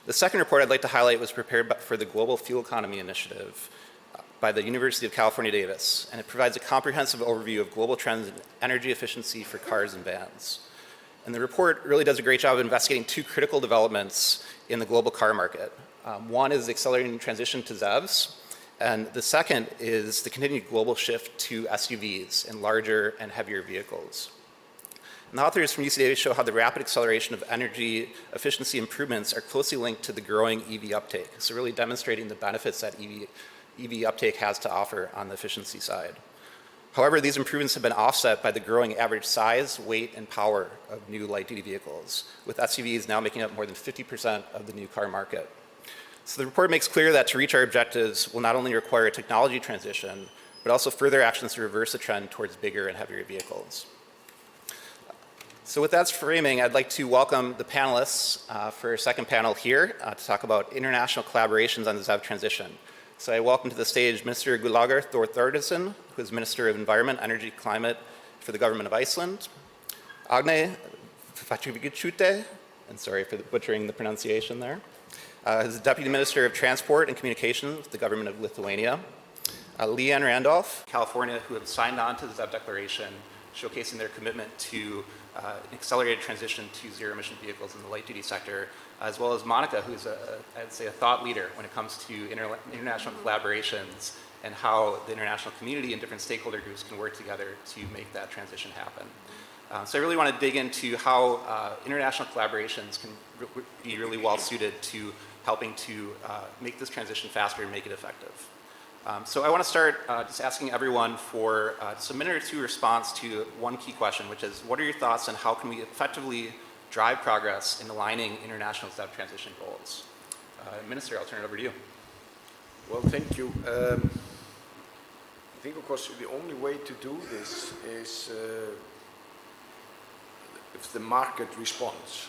The second report I'd like to highlight was prepared for the Global Fuel Economy Initiative by the University of California, Davis, and it provides a comprehensive overview of global trends in energy efficiency for cars and vans. And the report really does a great job of investigating 2 critical developments in the global car market. One is the accelerating transition to ZEVs, and the second is the continued global shift to SUVs and larger and heavier vehicles. And the authors from UC show how the rapid acceleration of energy efficiency improvements are closely linked to the growing EV uptake, so really demonstrating the benefits that EV uptake has to offer on the efficiency side. However, these improvements have been offset by the growing average size, weight, and power of new light-duty vehicles, with SUVs now making up more than 50% of the new car market. So the report makes clear that to reach our objectives will not only require a technology transition, but also further actions to reverse the trend towards bigger and heavier vehicles. So with that framing, I'd like to welcome the panelists for our second panel here to talk about international collaborations on the ZEV transition. So I welcome to the stage Minister Gulager Thor-Thordarson, who is Minister of Environment, Energy, Climate for the Government of Iceland. Agne Facivichute, and sorry for butchering the pronunciation there, is the Deputy Minister of Transport and Communications with the Government of Lithuania. Leanne Randolph, California, who have signed on to the ZEV Declaration, showcasing their commitment to an accelerated transition to zero-emission vehicles in the light-duty sector, as well as Monica, who's I'd say a thought leader when it comes to international collaborations and how the international community and different stakeholder groups can work together to make that transition happen. So I really want to dig into how international collaborations can be really well suited to helping to make this transition faster and make it effective. So I want to start just asking everyone for just a minute or two response to one key question, which is, what are your thoughts on how can we effectively drive progress in aligning international ZEV transition goals? Minister, I'll turn it over to you. Well, thank you. I think, of course, the only way to do this is if the market responds.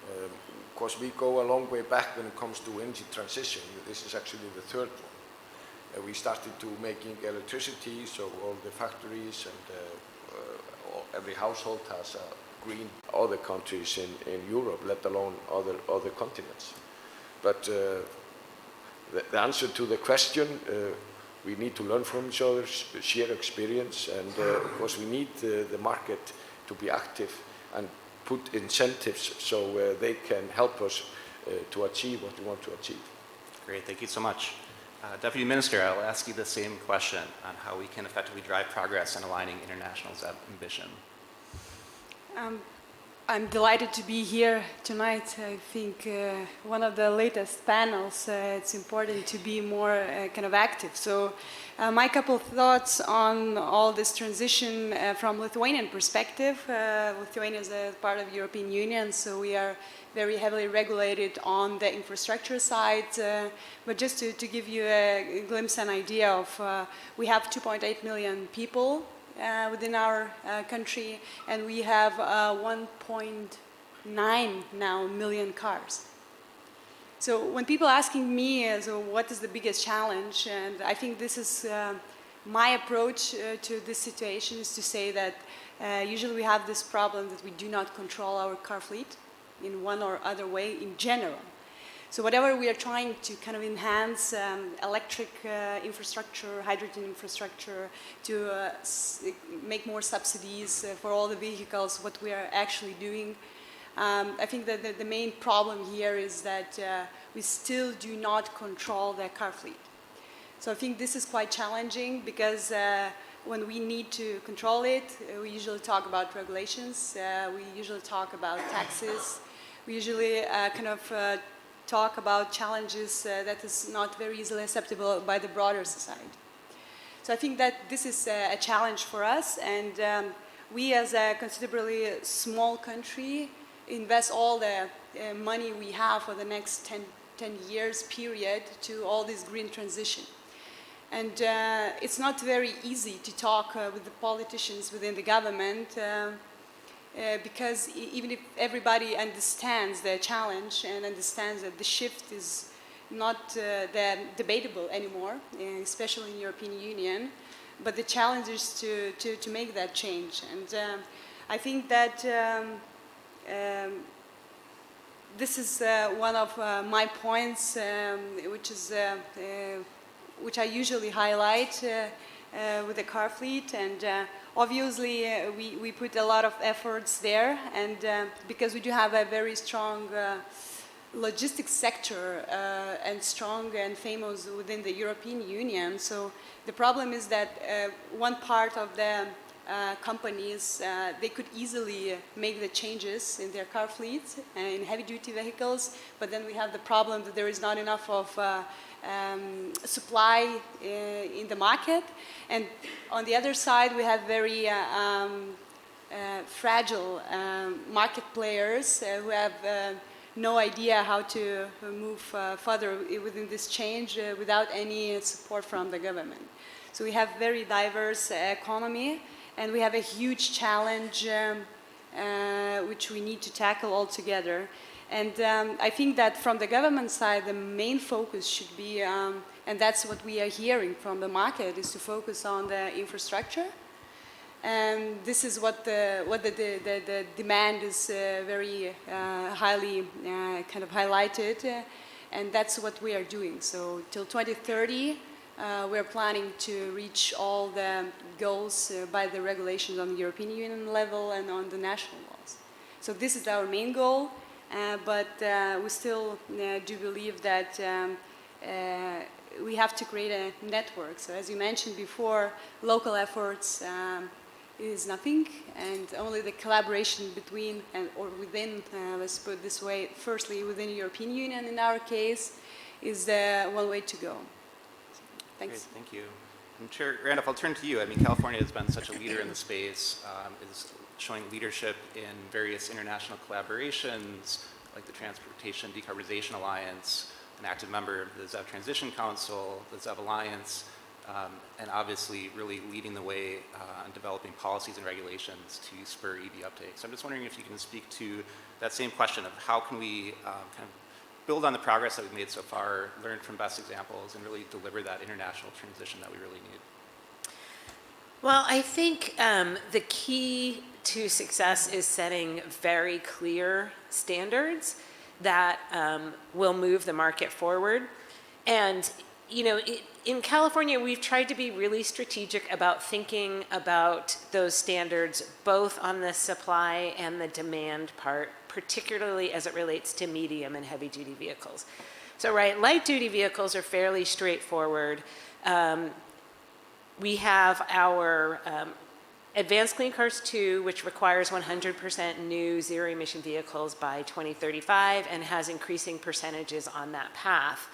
Of course, we go a long way back when it comes to energy transition. This is actually the third one. We started to making electricity, so all the factories and every household has a green. Other countries in Europe, let alone other continents. But the answer to the question, we need to learn from each other, share experience, and of course we need the market to be active and put incentives so they can help us to achieve what we want to achieve. Great, thank you so much. Deputy Minister, I'll ask you the same question on how we can effectively drive progress in aligning international ZEV ambition. I'm delighted to be here tonight. I think one of the latest panels, it's important to be more kind of active. So my couple of thoughts on all this transition from Lithuanian perspective. Lithuania is a part of the European Union, so we are very heavily regulated on the infrastructure side. But just to give you a glimpse and idea of, we have 2.8 million people within our country, and we have 1.9 now million cars. So when people asking me, so what is the biggest challenge, and I think this is my approach to this situation is to say that usually we have this problem that we do not control our car fleet in one or other way in general. So whatever we are trying to kind of enhance electric infrastructure, hydrogen infrastructure, to make more subsidies for all the vehicles, what we are actually doing. I think that the main problem here is that we still do not control the car fleet. So I think this is quite challenging because when we need to control it, we usually talk about regulations, we usually talk about taxes, we usually talk about challenges that is not very easily acceptable by the broader society. So I think that this is a challenge for us, and we as a considerably small country invest all the money we have for the next 10 years period to all this green transition. And it's not very easy to talk with the politicians within the government because even if everybody understands the challenge and understands that the shift is not that debatable anymore, especially in the European Union, but the challenge is to make that change. And I think that this is one of my points, which I usually highlight with the car fleet, and obviously we put a lot of efforts there, and because we do have a very strong logistics sector and strong and famous within the European Union. So the problem is that one part of the companies, they could easily make the changes in their car fleet in heavy-duty vehicles, but then we have the problem that there is not enough of supply in the market, and on the other side we have very fragile market players who have no idea how to move further within this change without any support from the government. So we have very diverse economy, and we have a huge challenge which we need to tackle all together. And I think that from the government side, the main focus should be, and that's what we are hearing from the market, is to focus on the infrastructure. And this is what the demand is very highly kind of highlighted, and that's what we are doing. So till 2030, we're planning to reach all the goals by the regulations on the European Union level and on the national laws. So this is our main goal. But we still do believe that we have to create a network. So as you mentioned before, local efforts is nothing, and only the collaboration between or within, let's put it this way, firstly within the European Union in our case, is the one way to go. Thanks. Great, thank you. And Chair Randolph, I'll turn to you. I mean, California has been such a leader in the space, is showing leadership in various international collaborations, like the Transportation Decarbonization Alliance, an active member of the ZEV Transition Council, the ZEV Alliance, and obviously really leading the way on developing policies and regulations to spur EV uptake. So I'm just wondering if you can speak to that same question of how can we kind of build on the progress that we've made so far, learn from best examples, and really deliver that international transition that we really need. Well, I think the key to success is setting very clear standards that will move the market forward. And, you know, in California, we've tried to be really strategic about thinking about those standards, both on the supply and the demand part, particularly as it relates to medium and heavy duty vehicles. So, right, light duty vehicles are fairly straightforward. We have our Advanced Clean Cars 2, which requires 100% new zero emission vehicles by 2035 and has increasing percentages on that path.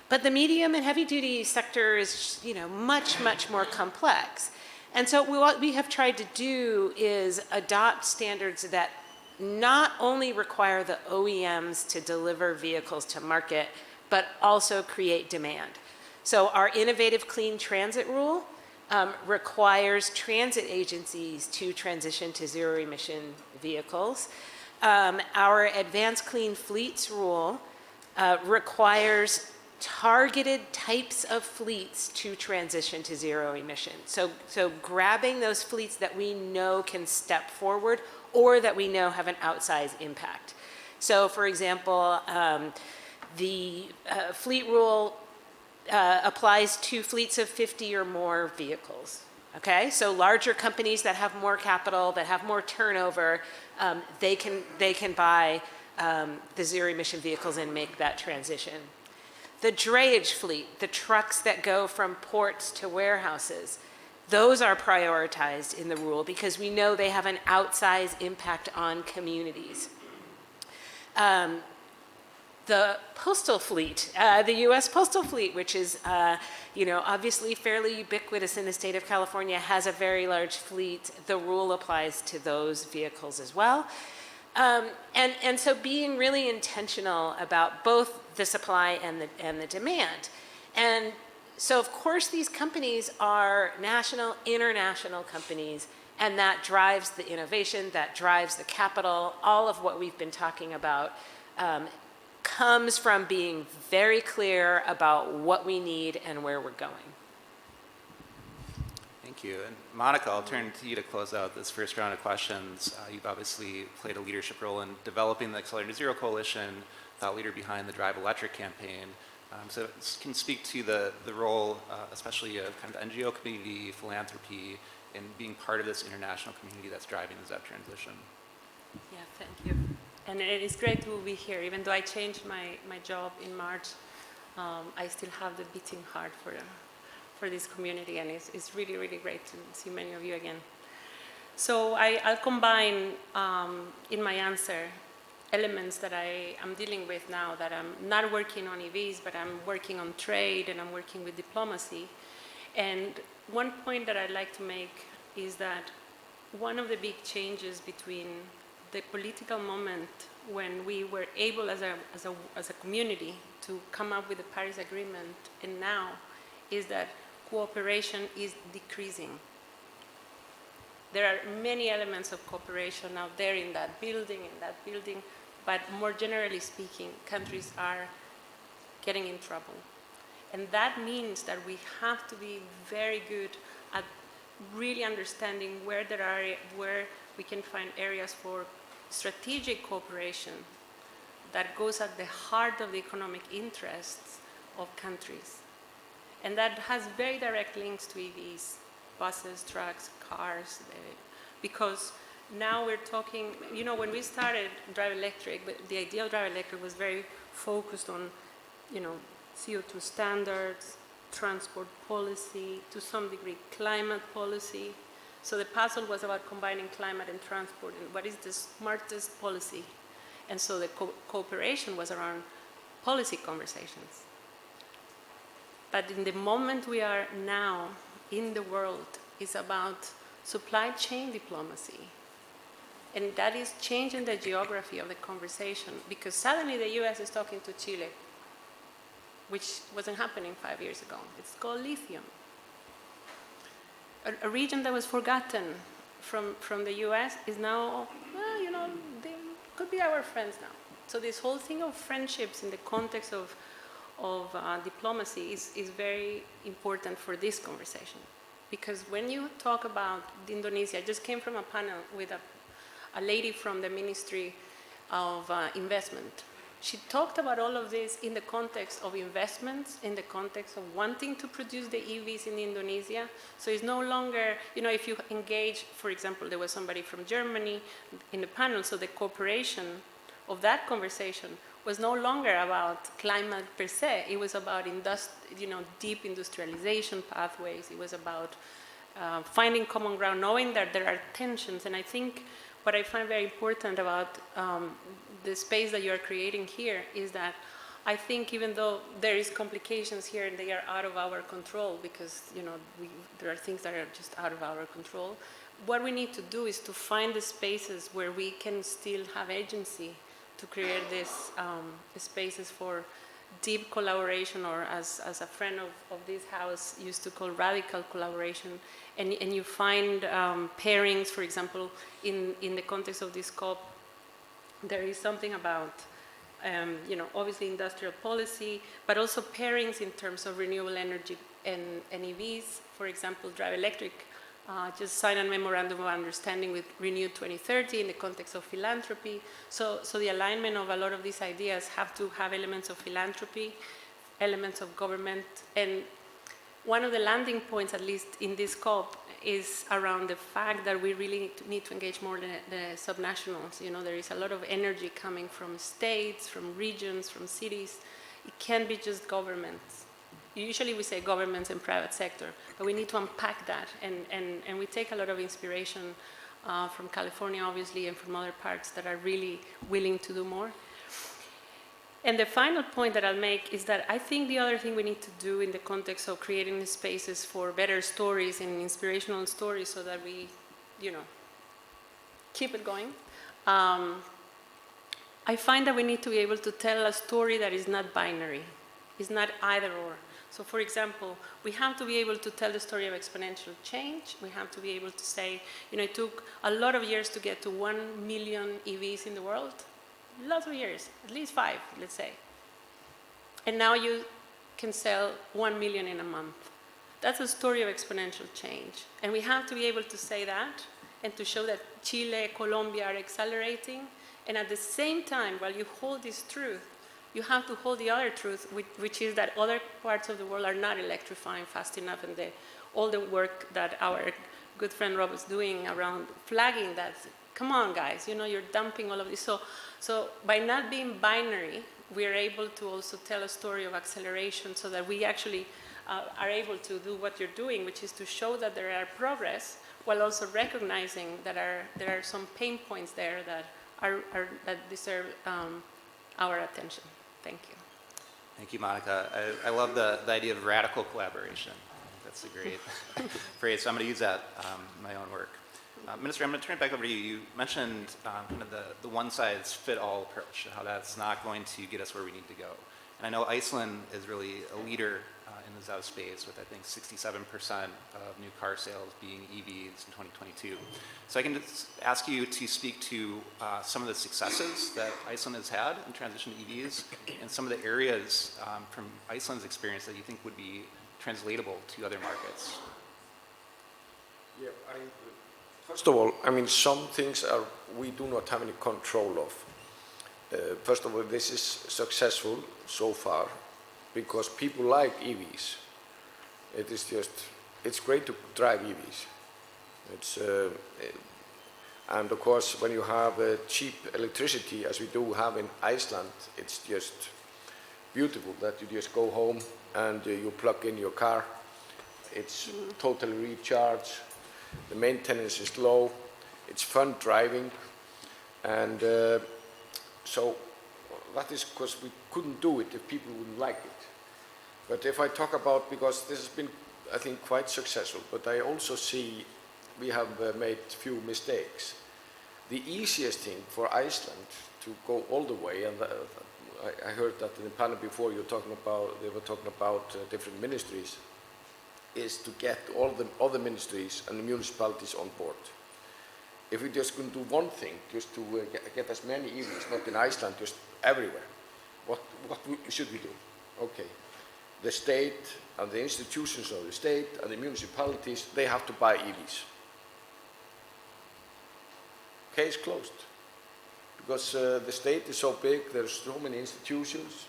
But the medium and heavy duty sector is, you know, much, much more complex. And so what we have tried to do is adopt standards that not only require the OEMs to deliver vehicles to market, but also create demand. So our innovative clean transit rule requires transit agencies to transition to zero emission vehicles. Our advanced clean fleets rule requires targeted types of fleets to transition to zero emission. So grabbing those fleets that we know can step forward or that we know have an outsized impact. So for example, the fleet rule applies to fleets of 50 or more vehicles. Okay, so larger companies that have more capital, that have more turnover, they can buy the zero emission vehicles and make that transition. The drayage fleet, the trucks that go from ports to warehouses, those are prioritized in the rule because we know they have an outsized impact on communities. The postal fleet, the U.S. postal fleet, which is, you know, obviously fairly ubiquitous in the state of California, has a very large fleet. The rule applies to those vehicles as well. And so being really intentional about both the supply and the demand. And so of course these companies are national, international companies, and that drives the innovation, that drives the capital. All of what we've been talking about comes from being very clear about what we need and where we're going. Thank you. And Monica, I'll turn to you to close out this first round of questions. You've obviously played a leadership role in developing the Accelerated Zero Coalition, thought leader behind the Drive Electric campaign. So can speak to the role, especially of kind of the NGO community, philanthropy, and being part of this international community that's driving the ZEV transition. Yeah, thank you. And it is great to be here. Even though I changed my job in March, I still have the beating heart for this community, and it's really, really great to see many of you again. So I'll combine in my answer elements that I am dealing with now, that I'm not working on EVs, but I'm working on trade and I'm working with diplomacy. And one point that I'd like to make is that one of the big changes between the political moment when we were able as a community to come up with the Paris Agreement and now is that cooperation is decreasing. There are many elements of cooperation out there in that building, but more generally speaking, countries are getting in trouble. And that means that we have to be very good at really understanding where we can find areas for strategic cooperation that goes at the heart of the economic interests of countries. And that has very direct links to EVs, buses, trucks, cars, because now we're talking, you know, when we started Drive Electric, the idea of Drive Electric was very focused on, you know, CO2 standards, transport policy, to some degree climate policy. So the puzzle was about combining climate and transport and what is the smartest policy. And so the cooperation was around policy conversations. But in the moment we are now in the world, it's about supply chain diplomacy. And that is changing the geography of the conversation because suddenly the US is talking to Chile, which wasn't happening 5 years ago. It's called lithium. A region that was forgotten from the US is now, well, you know, they could be our friends now. So this whole thing of friendships in the context of diplomacy is very important for this conversation. Because when you talk about Indonesia, I just came from a panel with a lady from the Ministry of Investment. She talked about all of this in the context of investments, in the context of wanting to produce the EVs in Indonesia. So it's no longer, you know, if you engage, for example, there was somebody from Germany in the panel, so the cooperation of that conversation was no longer about climate per se. It was about deep industrialization pathways. It was about finding common ground, knowing that there are tensions. And I think what I find very important about the space that you are creating here is that I think even though there is complications here and they are out of our control because there are things that are just out of our control, what we need to do is to find the spaces where we can still have agency to create these spaces for deep collaboration, or as a friend of this house used to call radical collaboration, and you find pairings, for example, in the context of this COP, there is something about, obviously industrial policy, but also pairings in terms of renewable energy and EVs. For example, Drive Electric just signed a memorandum of understanding with Renew 2030 in the context of philanthropy. So the alignment of a lot of these ideas have to have elements of philanthropy, elements of government, and one of the landing points, at least in this COP, is around the fact that we really need to engage more the subnationals. There is a lot of energy coming from states, from regions, from cities. It can't be just governments. Usually we say governments and private sector, but we need to unpack that. And we take a lot of inspiration from California, obviously, and from other parts that are really willing to do more. And the final point that I'll make is that I think the other thing we need to do in the context of creating the spaces for better stories and inspirational stories so that we, keep it going. I find that we need to be able to tell a story that is not binary. It's not either or. So for example, we have to be able to tell the story of exponential change. We have to be able to say, it took a lot of years to get to 1 million EVs in the world. Lots of years, at least 5, let's say. And now you can sell 1 million in a month. That's a story of exponential change. And we have to be able to say that and to show that Chile, Colombia are accelerating. And at the same time, while you hold this truth, you have to hold the other truth, which is that other parts of the world are not electrifying fast enough, and all the work that our good friend Rob is doing around flagging that. Come on, guys, you're dumping all of this. So by not being binary, we are able to also tell a story of acceleration so that we actually are able to do what you're doing, which is to show that there are progress while also recognizing that there are some pain points there that deserve our attention. Thank you. Thank you, Monica. I love the idea of radical collaboration. That's a great phrase. So I'm going to use that in my own work. Minister, I'm going to turn it back over to you. You mentioned kind of the one-size-fit-all approach, and how that's not going to get us where we need to go. And I know Iceland is really a leader in the ZEV space with, I think, 67% of new car sales being EVs in 2022. So I can just ask you to speak to some of the successes that Iceland has had in transition to EVs and some of the areas from Iceland's experience that you think would be translatable to other markets. Yeah, first of all, some things we do not have any control of. First of all, this is successful so far because people like EVs. It's great to drive EVs. And of course, when you have cheap electricity, as we do have in Iceland, it's just beautiful that you just go home and you plug in your car. It's totally recharged. The maintenance is low, it's fun driving, and so that is because we couldn't do it if people wouldn't like it. But if I talk about, because this has been, I think, quite successful, but I also see we have made few mistakes. The easiest thing for Iceland to go all the way, and I heard that in the panel before they were talking about different ministries, is to get all the other ministries and the municipalities on board. If we just can do one thing, just to get as many EVs, not in Iceland, just everywhere, what should we do? Okay, the state and the institutions of the state and the municipalities, they have to buy EVs. Case closed. Because the state is so big, there's so many institutions.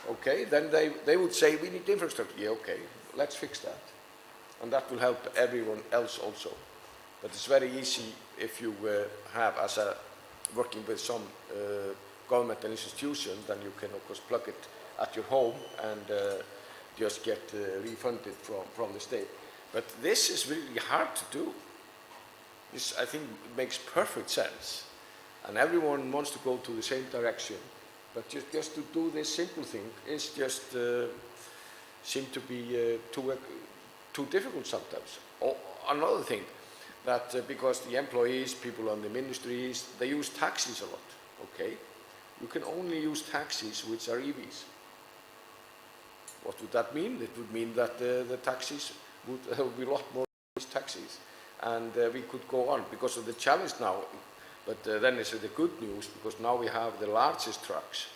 Okay, then they would say, we need infrastructure. Yeah, okay, let's fix that. And that will help everyone else also. But it's very easy if you have, as a working with some governmental institution, then you can of course plug it at your home and just get refunded from the state. But this is really hard to do. This, I think, makes perfect sense. And everyone wants to go to the same direction. But just to do this simple thing is just seem to be too difficult sometimes. Another thing, that because the employees, people on the ministries, they use taxis a lot, okay? You can only use taxis which are EVs. What would that mean? It would mean that the taxis would be a lot more taxis. And we could go on because of the challenge now. But then it's the good news, because now we have the largest trucks,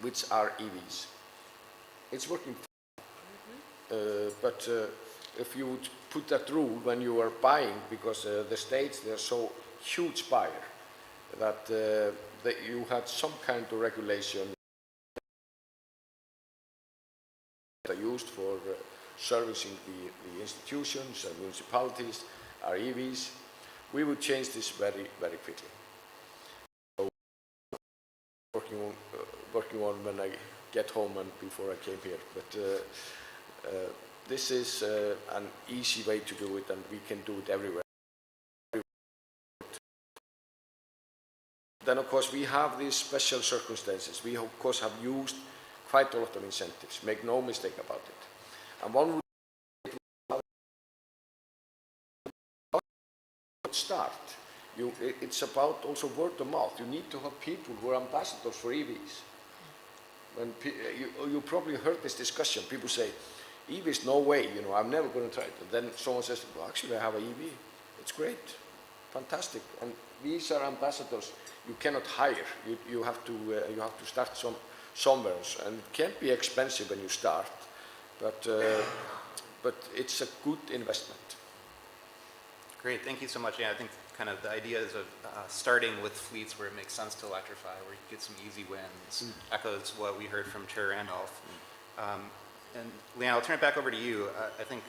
which are EVs. It's working fine. But if you would put that rule when you are buying, because the states, they're so huge buyer, that you had some kind of regulation that are used for servicing the institutions and municipalities are EVs, we would change this very, very quickly. So, working on when I get home and before I came here. But this is an easy way to do it, and we can do it everywhere. Then, of course, we have these special circumstances. We, of course, have used quite a lot of incentives. Make no mistake about it. And one would start. It's about also word of mouth. You need to have people who are ambassadors for EVs. When you probably heard this discussion. People say, EVs, no way, you know, I'm never going to try it. And then someone says, well, actually, I have an EV. It's great, fantastic. And these are ambassadors you cannot hire. You have to start somewhere, and it can't be expensive when you start, but it's a good investment. Great, thank you so much. Yeah, I think kind of the idea is of starting with fleets where it makes sense to electrify, where you get some easy wins, echoes what we heard from Chair Randolph. And Leanne, I'll turn it back over to you. I think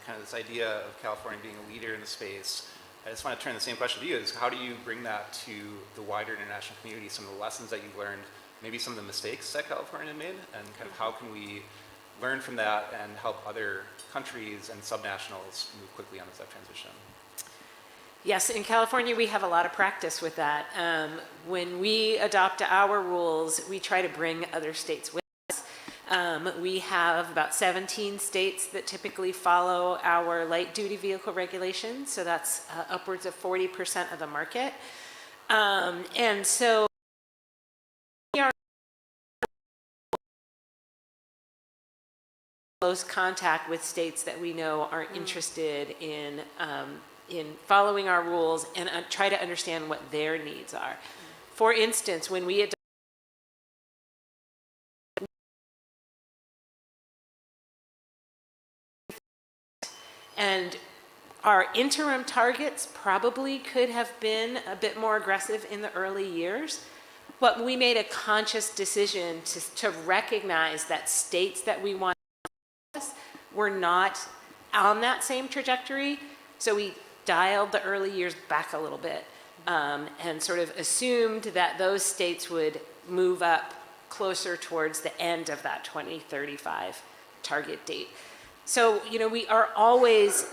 kind of this idea of California being a leader in the space, I just want to turn the same question to you, is how do you bring that to the wider international community, some of the lessons that you've learned, maybe some of the mistakes that California made, and kind of how can we learn from that and help other countries and subnationals move quickly on this transition? Yes, in California we have a lot of practice with that. When we adopt our rules, we try to bring other states with us. We have about 17 states that typically follow our light duty vehicle regulations, so that's upwards of 40% of the market. And so we are in close contact with states that we know are interested in following our rules and try to understand what their needs are. For instance, when we adopt and our interim targets probably could have been a bit more aggressive in the early years, but we made a conscious decision to recognize that states that we want were not on that same trajectory, so we dialed the early years back a little bit and sort of assumed that those states would move up closer towards the end of that 2035 target date. So, you know, we are always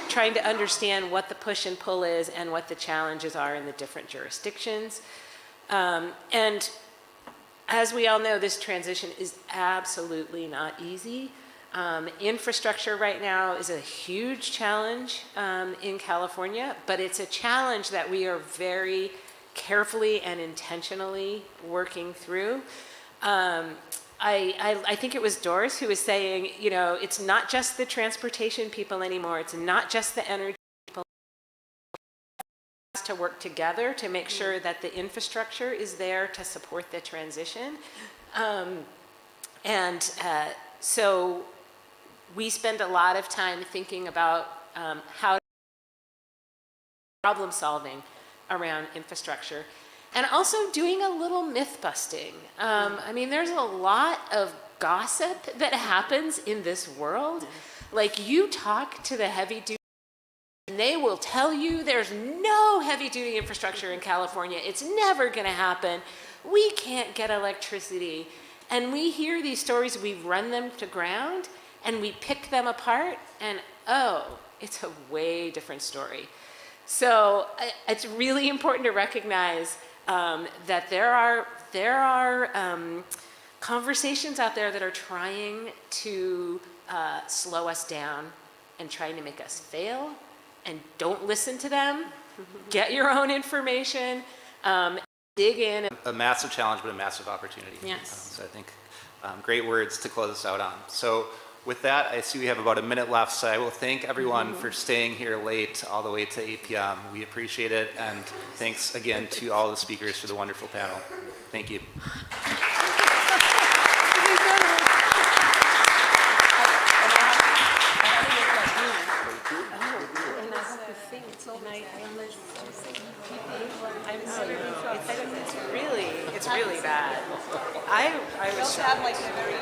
trying to understand what the push and pull is and what the challenges are in the different jurisdictions. And as we all know, this transition is absolutely not easy. Infrastructure right now is a huge challenge in California, but it's a challenge that we are very carefully and intentionally working through. I think it was Doris who was saying, you know, it's not just the transportation people anymore, it's not just the energy people. To work together to make sure that the infrastructure is there to support the transition. And so we spend a lot of time thinking about how problem solving around infrastructure, and also doing a little myth busting. I mean, there's a lot of gossip that happens in this world. Like, you talk to the heavy duty, and they will tell you there's no heavy duty infrastructure in California. It's never going to happen. We can't get electricity. And we hear these stories, we run them to ground, and we pick them apart, and oh, it's a way different story. So it's really important to recognize that there are conversations out there that are trying to slow us down and trying to make us fail, and don't listen to them. Get your own information, dig in. A massive challenge, but a massive opportunity. Yes. So I think great words to close us out on. So with that, I see we have about a minute left, so I will thank everyone for staying here late, all the way to 8 p.m. We appreciate it, and thanks again to all the speakers for the wonderful panel. Thank you. It's really bad. I was have like a very